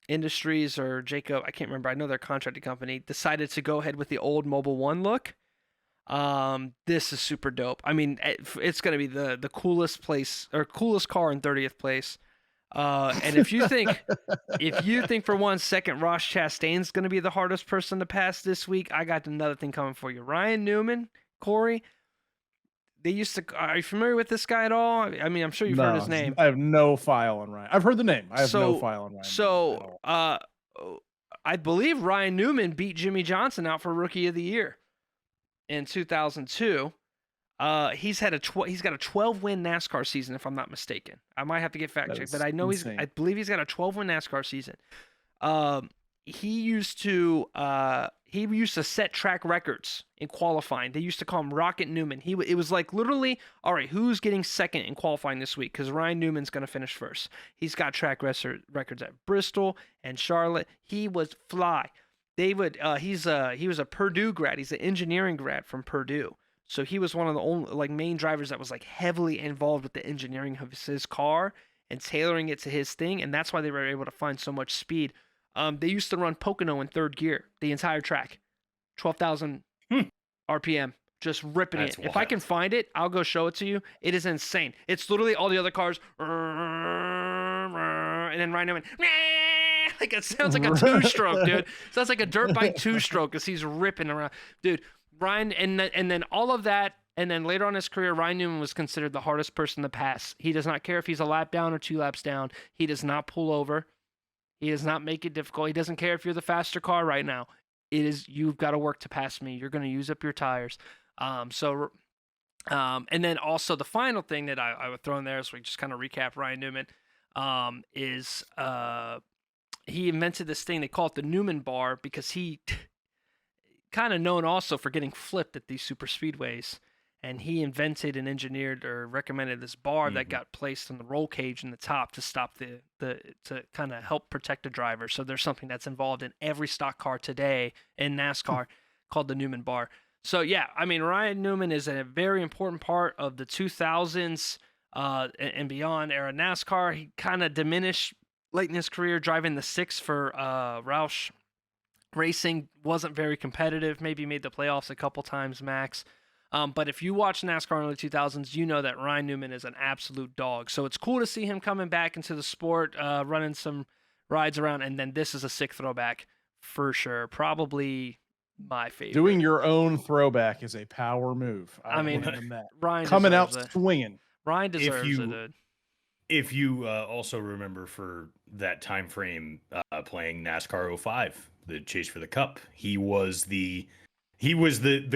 Industries, or Jacob, I can't remember, I know their contracting company, decided to go ahead with the old Mobil 1 look. This is super dope. I mean, it's going to be the coolest place, or coolest car in 30th place. And if you think for 1 second Ross Chastain's going to be the hardest person to pass this week, I got another thing coming for you. Ryan Newman, Corey, are you familiar with this guy at all? I mean, I'm sure you've heard his name. I have no file on Ryan. I've heard the name. I have no file on Ryan. So, I believe Ryan Newman beat Jimmy Johnson out for Rookie of the Year in 2002. He's got a 12-win NASCAR season, if I'm not mistaken. I might have to get fact checked, but I know I believe he's got a 12-win NASCAR season. He used to set track records in qualifying. They used to call him Rocket Newman. It was like literally, all right, who's getting second in qualifying this week? Because Ryan Newman's going to finish first. He's got track records at Bristol and Charlotte. He was fly. He was a Purdue grad. He's an engineering grad from Purdue. So he was one of the only main drivers that was heavily involved with the engineering of his car and tailoring it to his thing. And that's why they were able to find so much speed. They used to run Pocono in third gear, the entire track, 12,000 RPM, just ripping it. Wild. If I can find it, I'll go show it to you. It is insane. It's literally all the other cars, and then Ryan Newman, it sounds like a two-stroke, dude. Sounds like a dirt bike two-stroke as he's ripping around, dude. Ryan, and then all of that And then later on in his career, Ryan Newman was considered the hardest person to pass. He does not care if he's a lap down or 2 laps down. He does not pull over. He does not make it difficult. He doesn't care if you're the faster car right now. It is, you've got to work to pass me. You're going to use up your tires. And then also the final thing that I would throw in there, as we just kind of recap Ryan Newman, is he invented this thing. They call it the Newman bar because he kind of known also for getting flipped at these super speedways. And he invented and engineered or recommended this bar that got placed on the roll cage in the top to stop to kind of help protect the driver. So there's something that's involved in every stock car today in NASCAR called the Newman bar. So yeah, I mean, Ryan Newman is a very important part of the 2000s and beyond era NASCAR. He kind of diminished late in his career driving the 6 for Roush Racing. Wasn't very competitive. Maybe made the playoffs a couple times max. But if you watch NASCAR in the 2000s, you know that Ryan Newman is an absolute dog. So it's cool to see him coming back into the sport, running some rides around. And then this is a sick throwback for sure. Probably my favorite. Doing your own throwback is a power move. I mean, that. Ryan coming out deserves it. swinging. Ryan deserves it, dude. If you also remember for that time frame playing NASCAR 05, the Chase for the Cup, he was the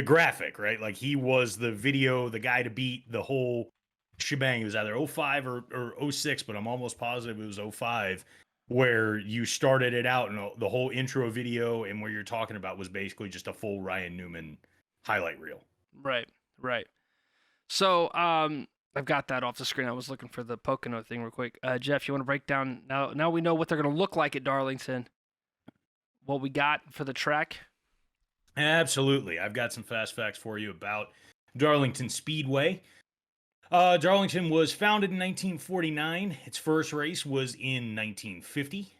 graphic, right? Like he was the video, the guy to beat, the whole shebang. It was either 05 or 06, but I'm almost positive it was 05, where you started it out and the whole intro video and where you're talking about was basically just a full Ryan Newman highlight reel. Right. So I've got that off the screen. I was looking for the Pocono thing real quick. Jeff, you want to break down now we know what they're going to look like at Darlington, what we got for the track? Absolutely. I've got some fast facts for you about Darlington Speedway. Darlington was founded in 1949. Its first race was in 1950.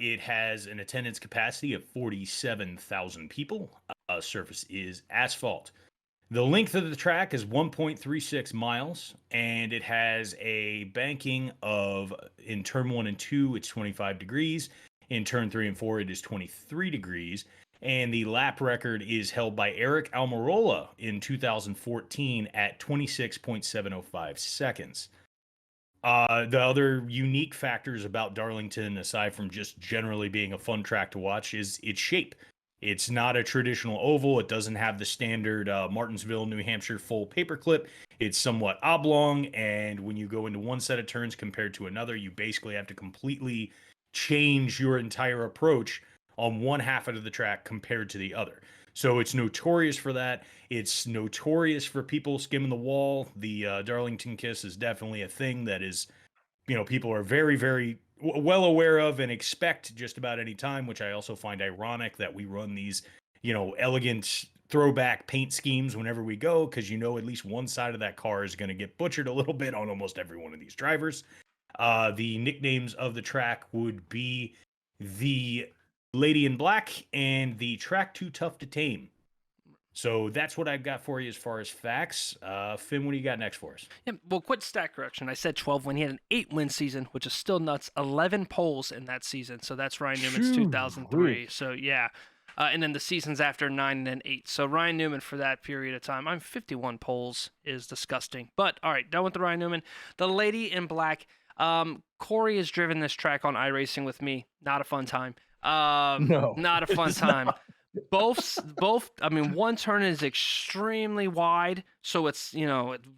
It has an attendance capacity of 47,000 people. Surface is asphalt. The length of the track is 1.36 miles, and it has a banking of, in turn 1 and 2, it's 25 degrees. In turn 3 and 4, it is 23 degrees. And the lap record is held by Eric Almirola in 2014 at 26.705 seconds. The other unique factors about Darlington, aside from just generally being a fun track to watch, is its shape. It's not a traditional oval. It doesn't have the standard Martinsville, New Hampshire full paperclip. It's somewhat oblong, and when you go into one set of turns compared to another, you basically have to completely change your entire approach on one half of the track compared to the other. So it's notorious for that. It's notorious for people skimming the wall. The Darlington Kiss is definitely a thing that is, people are very, very well aware of and expect just about any time, which I also find ironic that we run these, elegant throwback paint schemes whenever we go, because at least one side of that car is going to get butchered a little bit on almost every one of these drivers. The nicknames of the track would be the Lady in Black and the Track Too Tough to Tame. So that's what I've got for you as far as facts. Finn, what do you got next for us? Yeah, well, quick stat correction. I said 12 when he had an 8-win season, which is still nuts. 11 poles in that season. So that's Ryan Newman's 2003. So yeah. And then the seasons after 9 and then 8. So Ryan Newman for that period of time. 51 poles is disgusting. But all right, done with the Ryan Newman. The Lady in Black. Corey has driven this track on iRacing with me. Not a fun time. No, not a fun time. Both. I mean, one turn is extremely wide, so it's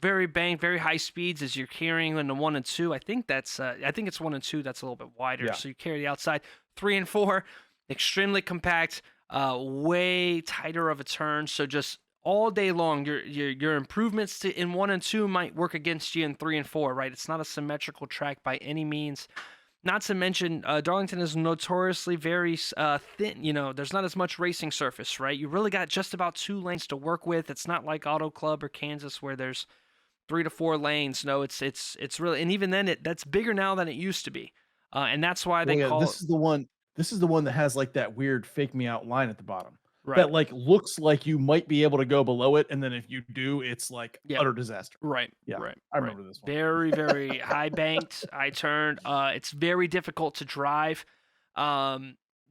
very banked, very high speeds as you're carrying into 1 and 2. I think it's 1 and 2 that's a little bit wider. Yeah. So you carry the outside. 3 and 4, extremely compact, way tighter of a turn. So just all day long, your improvements in 1 and 2 might work against you in 3 and 4. Right? It's not a symmetrical track by any means. Not to mention, Darlington is notoriously very thin. There's not as much racing surface, right? You really got just about 2 lanes to work with. It's not like Auto Club or Kansas where there's 3 to 4 lanes. No, it's really, and even then, that's bigger now than it used to be, and that's why they call this it. This is the one that has like that weird fake me out line at the bottom. Right. That like looks like you might be able to go below it, and then if you do, it's like utter disaster. Right. Yeah. Right. I remember this one. Very, very high banked. I turned. It's very difficult to drive.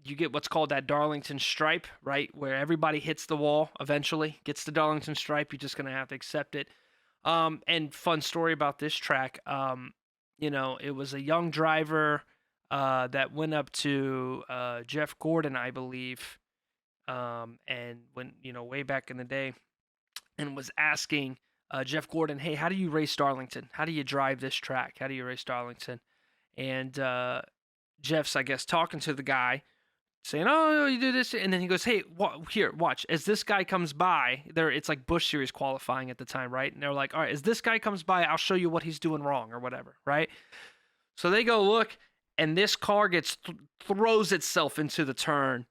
you get what's called that Darlington stripe, right? Where everybody hits the wall eventually, gets the Darlington stripe. You're just going to have to accept it. And fun story about this track. It was a young driver that went up to Jeff Gordon, I believe, and when way back in the day, and was asking Jeff Gordon, "Hey, how do you race Darlington? How do you drive this track? How do you race Darlington?" And Jeff's, I guess, talking to the guy, saying, "Oh, you do this," and then he goes, "Hey, here, watch. As this guy comes by, it's like Busch Series qualifying at the time, right? And they're like, all right, as this guy comes by, I'll show you what he's doing wrong or whatever, right?" So they go look, and this car throws itself into the turn,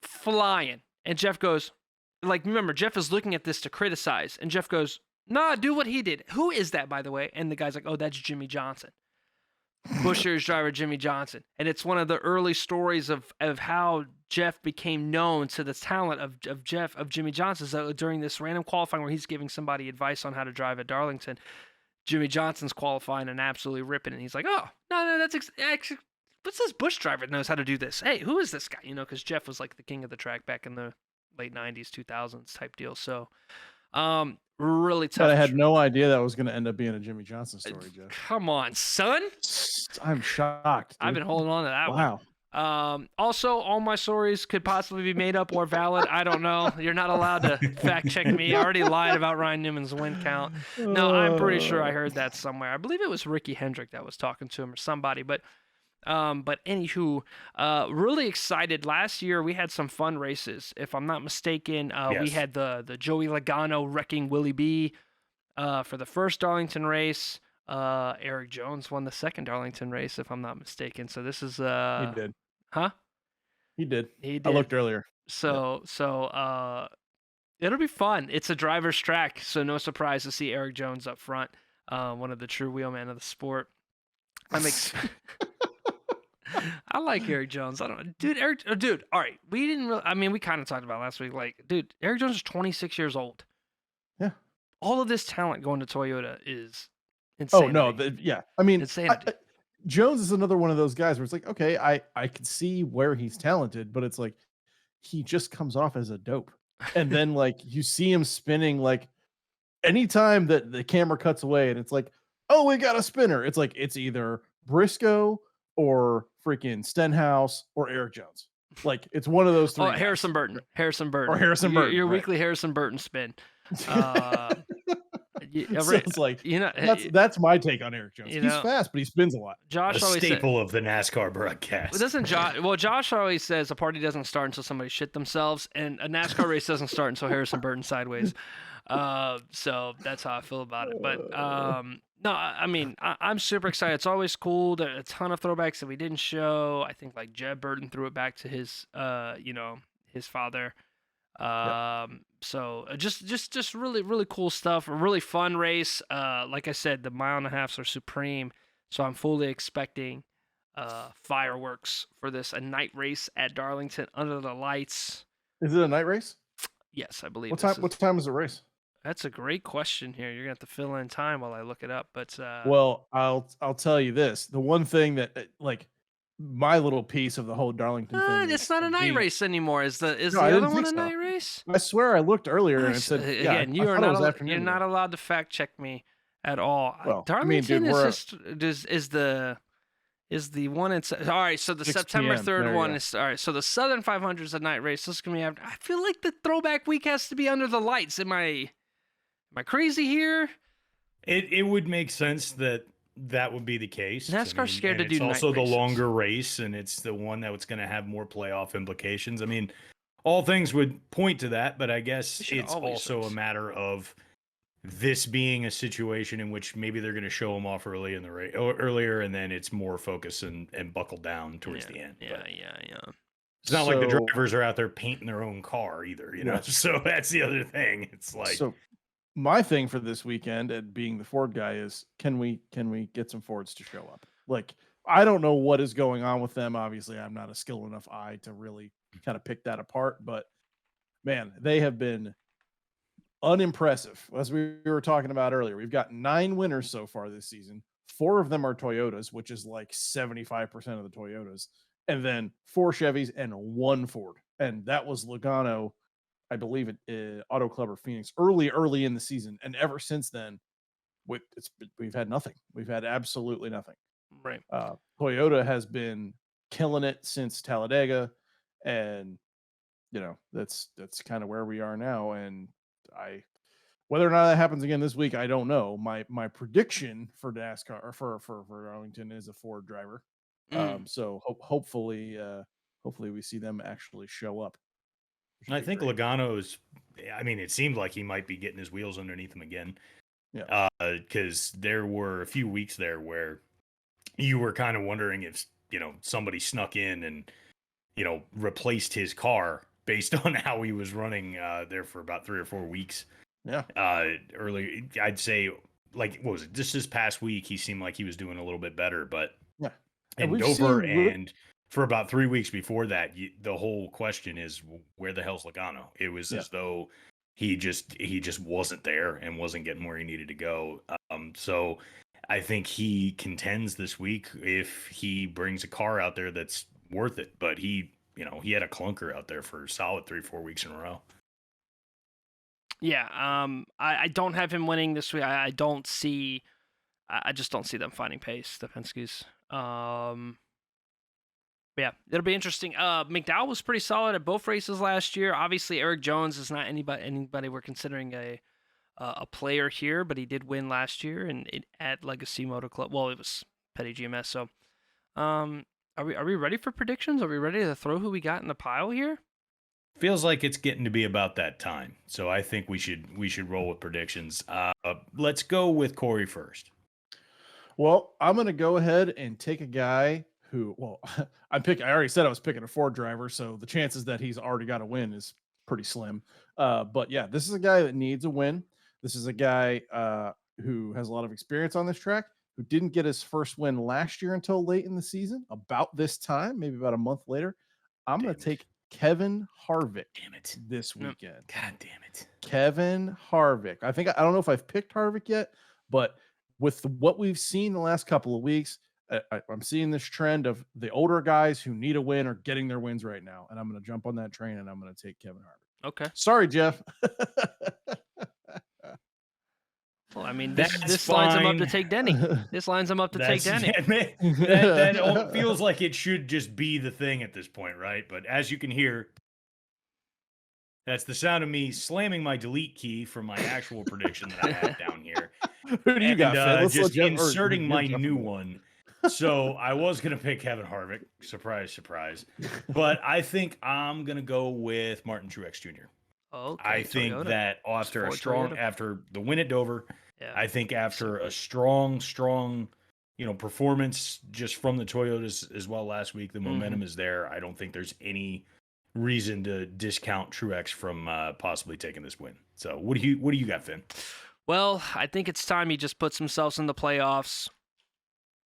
flying. And Jeff goes, remember, Jeff is looking at this to criticize, and Jeff goes, "Nah, do what he did." Who is that, by the way? And the guy's like, "Oh, that's Jimmy Johnson." Busch Series driver Jimmy Johnson. And it's one of the early stories of how Jeff became known to the talent of Jimmy Johnson. So during this random qualifying where he's giving somebody advice on how to drive at Darlington, Jimmy Johnson's qualifying and absolutely ripping it. And he's like, "Oh, no, that's actually, what's this Busch driver that knows how to do this? Hey, who is this guy?" Because Jeff was like the king of the track back in the late 90s, 2000s type deal. So really tough. But I had no idea that was going to end up being a Jimmy Johnson story, Jeff. Come on, son. I'm shocked, dude. I've been holding on to that one. Wow. Also, all my stories could possibly be made up or valid. I don't know. You're not allowed to fact check me. I already lied about Ryan Newman's win count. No, I'm pretty sure I heard that somewhere. I believe it was Ricky Hendrick that was talking to him or somebody. But anywho, really excited. Last year we had some fun races. If I'm not mistaken, we had the Joey Logano wrecking Willie B for the first Darlington race. Eric Jones won the second Darlington race, if I'm not mistaken. So this is He did. Huh? He did. He did. I looked earlier. So it'll be fun. It's a driver's track, so no surprise to see Eric Jones up front, one of the true wheelmen of the sport. I like Eric Jones. I don't, dude. All right, we didn't really. I mean, we kind of talked about it last week. Like, dude, Eric Jones is 26 years old. Yeah. All of this talent going to Toyota is insane. Oh no, yeah. I mean, insanity. Jones is another one of those guys where it's like, okay, I can see where he's talented, but it's like he just comes off as a dope. And then like you see him spinning, like anytime that the camera cuts away and it's like, oh, we got a spinner. It's like it's either Briscoe or freaking Stenhouse or Eric Jones. Like it's one of those three. Oh, Harrison Burton. Or Harrison Burton. Your weekly Harrison Burton spin. So it's like, that's my take on Eric Jones. He's fast, but he spins a lot. Josh, a staple of the NASCAR broadcast. Josh always says a party doesn't start until somebody shit themselves, and a NASCAR race doesn't start until Harrison Burton sideways. So that's how I feel about it. But no, I mean, I'm super excited. It's always cool. There are a ton of throwbacks that we didn't show. I think like Jeb Burton threw it back to his his father. So just really, really cool stuff. A really fun race. Like I said, the 1.5 miles are supreme. So I'm fully expecting fireworks for this, a night race at Darlington under the lights. Is it a night race? Yes, I believe. What time is the race? That's a great question here. You're gonna have to fill in time while I look it up. But well, I'll tell you this. The one thing that like my little piece of the whole Darlington thing. It's not a night race anymore. Is the other one a night race? I swear I looked earher and it said again, you're not allowed to fact check me at all. Well, Darlington is the one in all right, so the September 3rd one is all right. So the Southern 500 is a night race. This is gonna be after. I feel like the throwback week has to be under the lights. Am I crazy here? It would make sense that would be the case. NASCAR's scared to do night races. It's also the longer race, and it's the one that's going to have more playoff implications. I mean, all things would point to that, but I guess it's also a matter of this being a situation in which maybe they're going to show them off earlier, and then it's more focus and buckle down towards the end. Yeah. It's not like the drivers are out there painting their own car either, you know. So that's the other thing. It's like my thing for this weekend, and being the Ford guy, is can we get some Fords to show up? Like, I don't know what is going on with them. Obviously, I'm not a skilled enough eye to really kind of pick that apart, but man, they have been unimpressive. As we were talking about earlier, we've got 9 winners so far this season. 4 of them are Toyotas, which is like 75% of the Toyotas. and then 4 Chevys and 1 Ford. And that was Logano, I believe it Auto Club or Phoenix early in the season. And ever since then, we've had nothing. We've had absolutely nothing. Right. Toyota has been killing it since Talladega, and that's kind of where we are now. And whether or not that happens again this week, I don't know. My prediction for NASCAR or for Arlington is a Ford driver. So hopefully we see them actually show up. I think Logano's. I mean, it seemed like he might be getting his wheels underneath him again. Yeah. Because there were a few weeks there where you were kind of wondering if somebody snuck in and replaced his car based on how he was running there for about 3 or 4 weeks. Yeah. Early, I'd say, like, what was it? Just this past week, he seemed like he was doing a little bit better, but yeah. And Dover and for about 3 weeks before that, the whole question is, where the hell's Logano? It was as though he just wasn't there and wasn't getting where he needed to go. So I think he contends this week if he brings a car out there that's worth it. But he had a clunker out there for a solid 3-4 weeks in a row. Yeah, I don't have him winning this week. I just don't see them finding pace, the Penske's. Yeah, it'll be interesting. McDowell was pretty solid at both races last year. Obviously, Eric Jones is not anybody we're considering a player here, but he did win last year and at Legacy Motor Club. Well, it was Petty GMS. So, are we ready for predictions? Are we ready to throw who we got in the pile here? Feels like it's getting to be about that time. So I think we should roll with predictions. Let's go with Corey first. Well, I'm going to go ahead and take a guy who, I already said I was picking a Ford driver, so the chances that he's already got a win is pretty slim. But yeah, this is a guy that needs a win. This is a guy who has a lot of experience on this track, who didn't get his first win last year until late in the season, about this time, maybe about a month later. I'm going to take Kevin Harvick this weekend. God damn it. Kevin Harvick. I don't know if I've picked Harvick yet, but with what we've seen the last couple of weeks, I'm seeing this trend of the older guys who need a win are getting their wins right now. And I'm going to jump on that train and I'm going to take Kevin Harvick. Okay. Sorry, Jeff. Well, I mean, this lines him up to take Denny. This lines him up to take Denny. That feels like it should just be the thing at this point, right? But as you can hear, that's the sound of me slamming my delete key from my actual prediction that I have down here. Who do you got? Just inserting my new one. So I was going to pick Kevin Harvick. Surprise, surprise. But I think I'm going to go with Martin Truex Jr. Okay, I think Toyota. that after the win at Dover, I think after a strong, performance just from the Toyotas as well last week, the momentum is there. I don't think there's any reason to discount Truex from possibly taking this win. So what do you got, Finn? Well, I think it's time he just puts himself in the playoffs.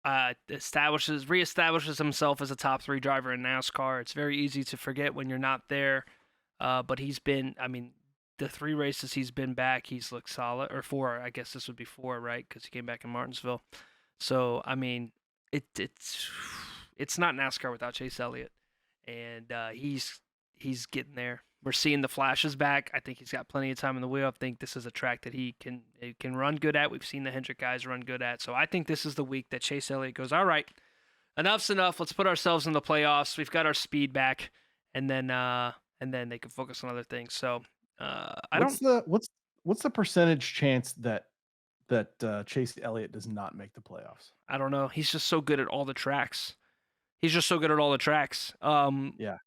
Reestablishes himself as a top 3 driver in NASCAR. It's very easy to forget when you're not there. But he's been, the 3 races he's been back, he's looked solid. Or 4, I guess this would be 4, right? Because he came back in Martinsville. So, it's not NASCAR without Chase Elliott. And he's getting there. We're seeing the flashes back. I think he's got plenty of time in the wheel. I think this is a track that he can run good at. We've seen the Hendrick guys run good at. So I think this is the week that Chase Elliott goes, all right, enough's enough. Let's put ourselves in the playoffs. We've got our speed back. And then they can focus on other things. So what's the percentage chance that Chase Elliott does not make the playoffs? I don't know. He's just so good at all the tracks. Yeah.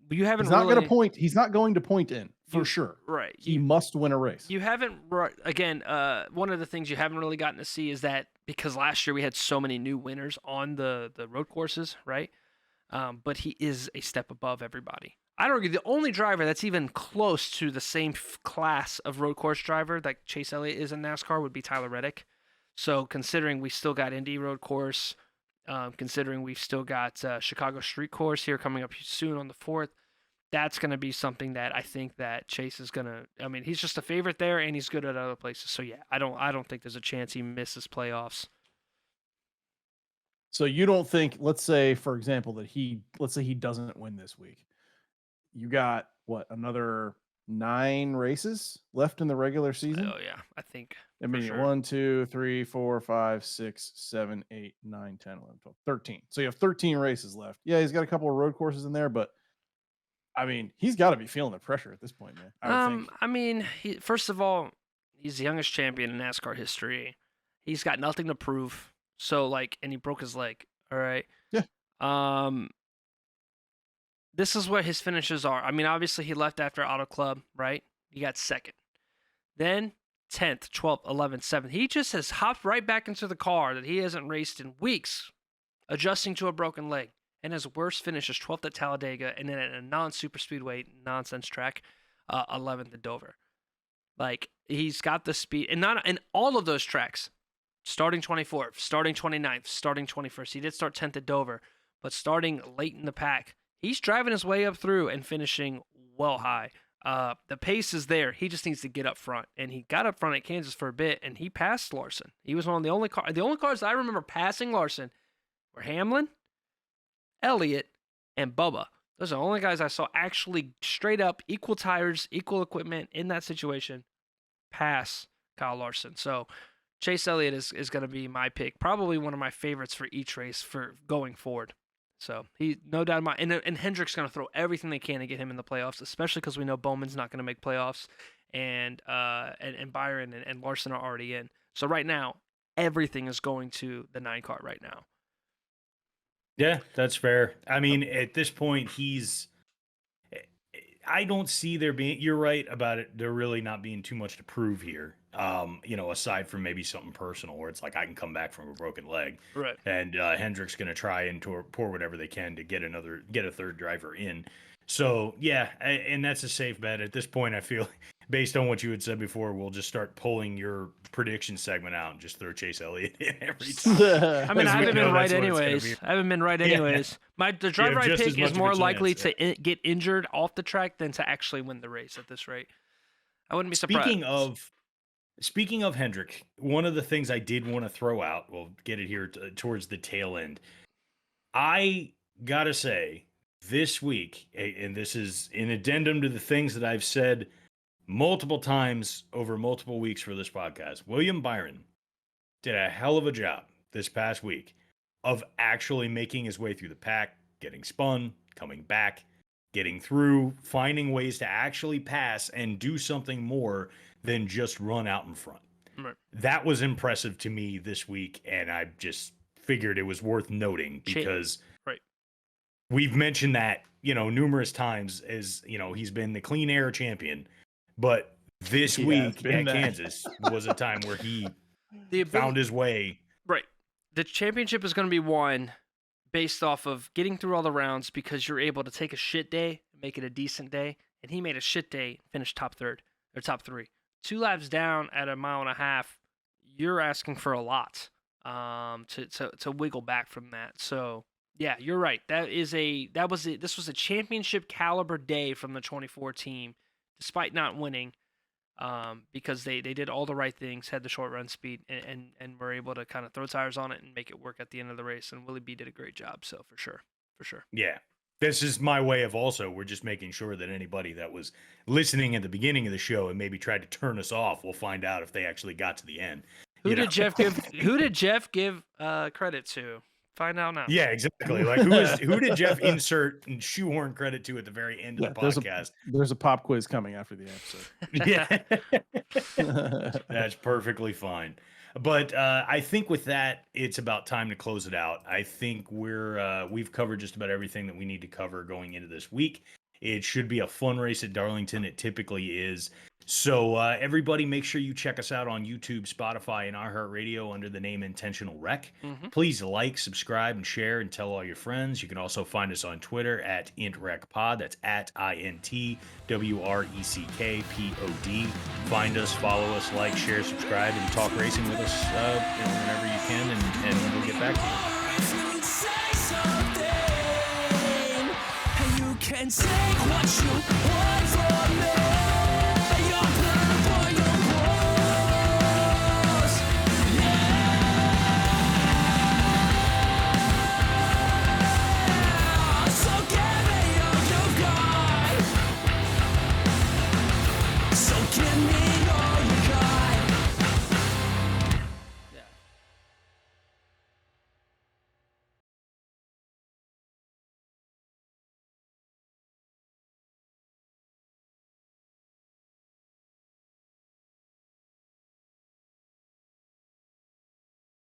You haven't. He's not going to point. He's not going to point in for sure. Right. He must win a race. You haven't. Again, one of the things you haven't really gotten to see is that because last year we had so many new winners on the road courses, right? But he is a step above everybody. I'd argue the only driver that's even close to the same class of road course driver that Chase Elliott is in NASCAR would be Tyler Reddick. So considering we still got Indy road course, considering we've still got Chicago street course here coming up soon on the 4th, that's going to be something that I think that Chase is going to, he's just a favorite there and he's good at other places. So yeah, I don't think there's a chance he misses playoffs. So you don't think, let's say, for example, let's say he doesn't win this week. You got what, another 9 races left in the regular season? Oh yeah, I think. I mean, sure. 1, 2, 3, 4, 5, 6, 7, 8, 9, 10, 11, 12, 13. So you have 13 races left. Yeah, he's got a couple of road courses in there, but I mean, he's got to be feeling the pressure at this point, man. I would think. I mean, first of all, he's the youngest champion in NASCAR history. He's got nothing to prove. So like, and he broke his leg. All right. Yeah. This is what his finishes are. I mean, obviously he left after Auto Club, right? He got second. Then 10th, 12th, 11th, 7th. He just has hopped right back into the car that he hasn't raced in weeks, adjusting to a broken leg. And his worst finish is 12th at Talladega, and then at a non-super speedway nonsense track, 11th at Dover. Like, he's got the speed, and not in all of those tracks, starting 24th, starting 29th, starting 21st. He did start 10th at Dover, but starting late in the pack, he's driving his way up through and finishing well high. The pace is there. He just needs to get up front, and he got up front at Kansas for a bit, and he passed Larson. He was one of the only cars. The only cars that I remember passing Larson were Hamlin, Elliott, and Bubba. Those are the only guys I saw actually straight up, equal tires, equal equipment in that situation, pass Kyle Larson. So Chase Elliott is going to be my pick, probably one of my favorites for each race for going forward. So he, no doubt about it. And Hendrick's going to throw everything they can to get him in the playoffs, especially because we know Bowman's not going to make playoffs, and Byron and Larson are already in. So right now, everything is going to the 9 car right now. Yeah, that's fair. I mean, at this point, I don't see there being, you're right about it, there really not being too much to prove here. Aside from maybe something personal where it's like, I can come back from a broken leg. Right. And Hendrick's going to try and pour whatever they can to get a third driver in. So, yeah, and that's a safe bet. At this point, I feel, based on what you had said before, we'll just start pulling your prediction segment out and just throw Chase Elliott in every time. I mean, I haven't been right anyways. The driver I pick is more likely to get injured off the track than to actually win the race at this rate. I wouldn't be surprised. Speaking of Hendrick, one of the things I did want to throw out, we'll get it here towards the tail end. I got to say, this week, and this is an addendum to the things that I've said multiple times over multiple weeks for this podcast, William Byron did a hell of a job this past week of actually making his way through the pack, getting spun, coming back, getting through, finding ways to actually pass and do something more than just run out in front. Right. That was impressive to me this week, and I just figured it was worth noting because we've mentioned that, numerous times as, he's been the clean air champion, but this week at Kansas was a time where he found his way. Right. The championship is going to be won based off of getting through all the rounds because you're able to take a shit day, make it a decent day, and he made a shit day, finished top 3. 2 laps down at a mile and a half, you're asking for a lot to wiggle back from that. So yeah, you're right. This was a championship caliber day from the 24 team, despite not winning, because they did all the right things, had the short run speed, and were able to kind of throw tires on it and make it work at the end of the race. And Willie B did a great job. So for sure. Yeah. This is my way of we're just making sure that anybody that was listening at the beginning of the show and maybe tried to turn us off will find out if they actually got to the end. Who did Jeff give credit to? Find out now. Yeah, exactly. Like who did Jeff insert and shoehorn credit to at the very end of the podcast? There's a pop quiz coming after the episode. Yeah. That's perfectly fine. But I think with that, it's about time to close it out. I think we've covered just about everything that we need to cover going into this week. It should be a fun race at Darlington. It typically is. So everybody, make sure you check us out on YouTube, Spotify, and iHeartRadio under the name Intentional Wreck. Mm-hmm. Please like, subscribe, and share, and tell all your friends. You can also find us on Twitter at intwreckpod. That's at INTWRECKPOD. Find us, follow us, like, share, subscribe, and talk racing with us whenever you can, and we'll get back to you. You can take what you want from me.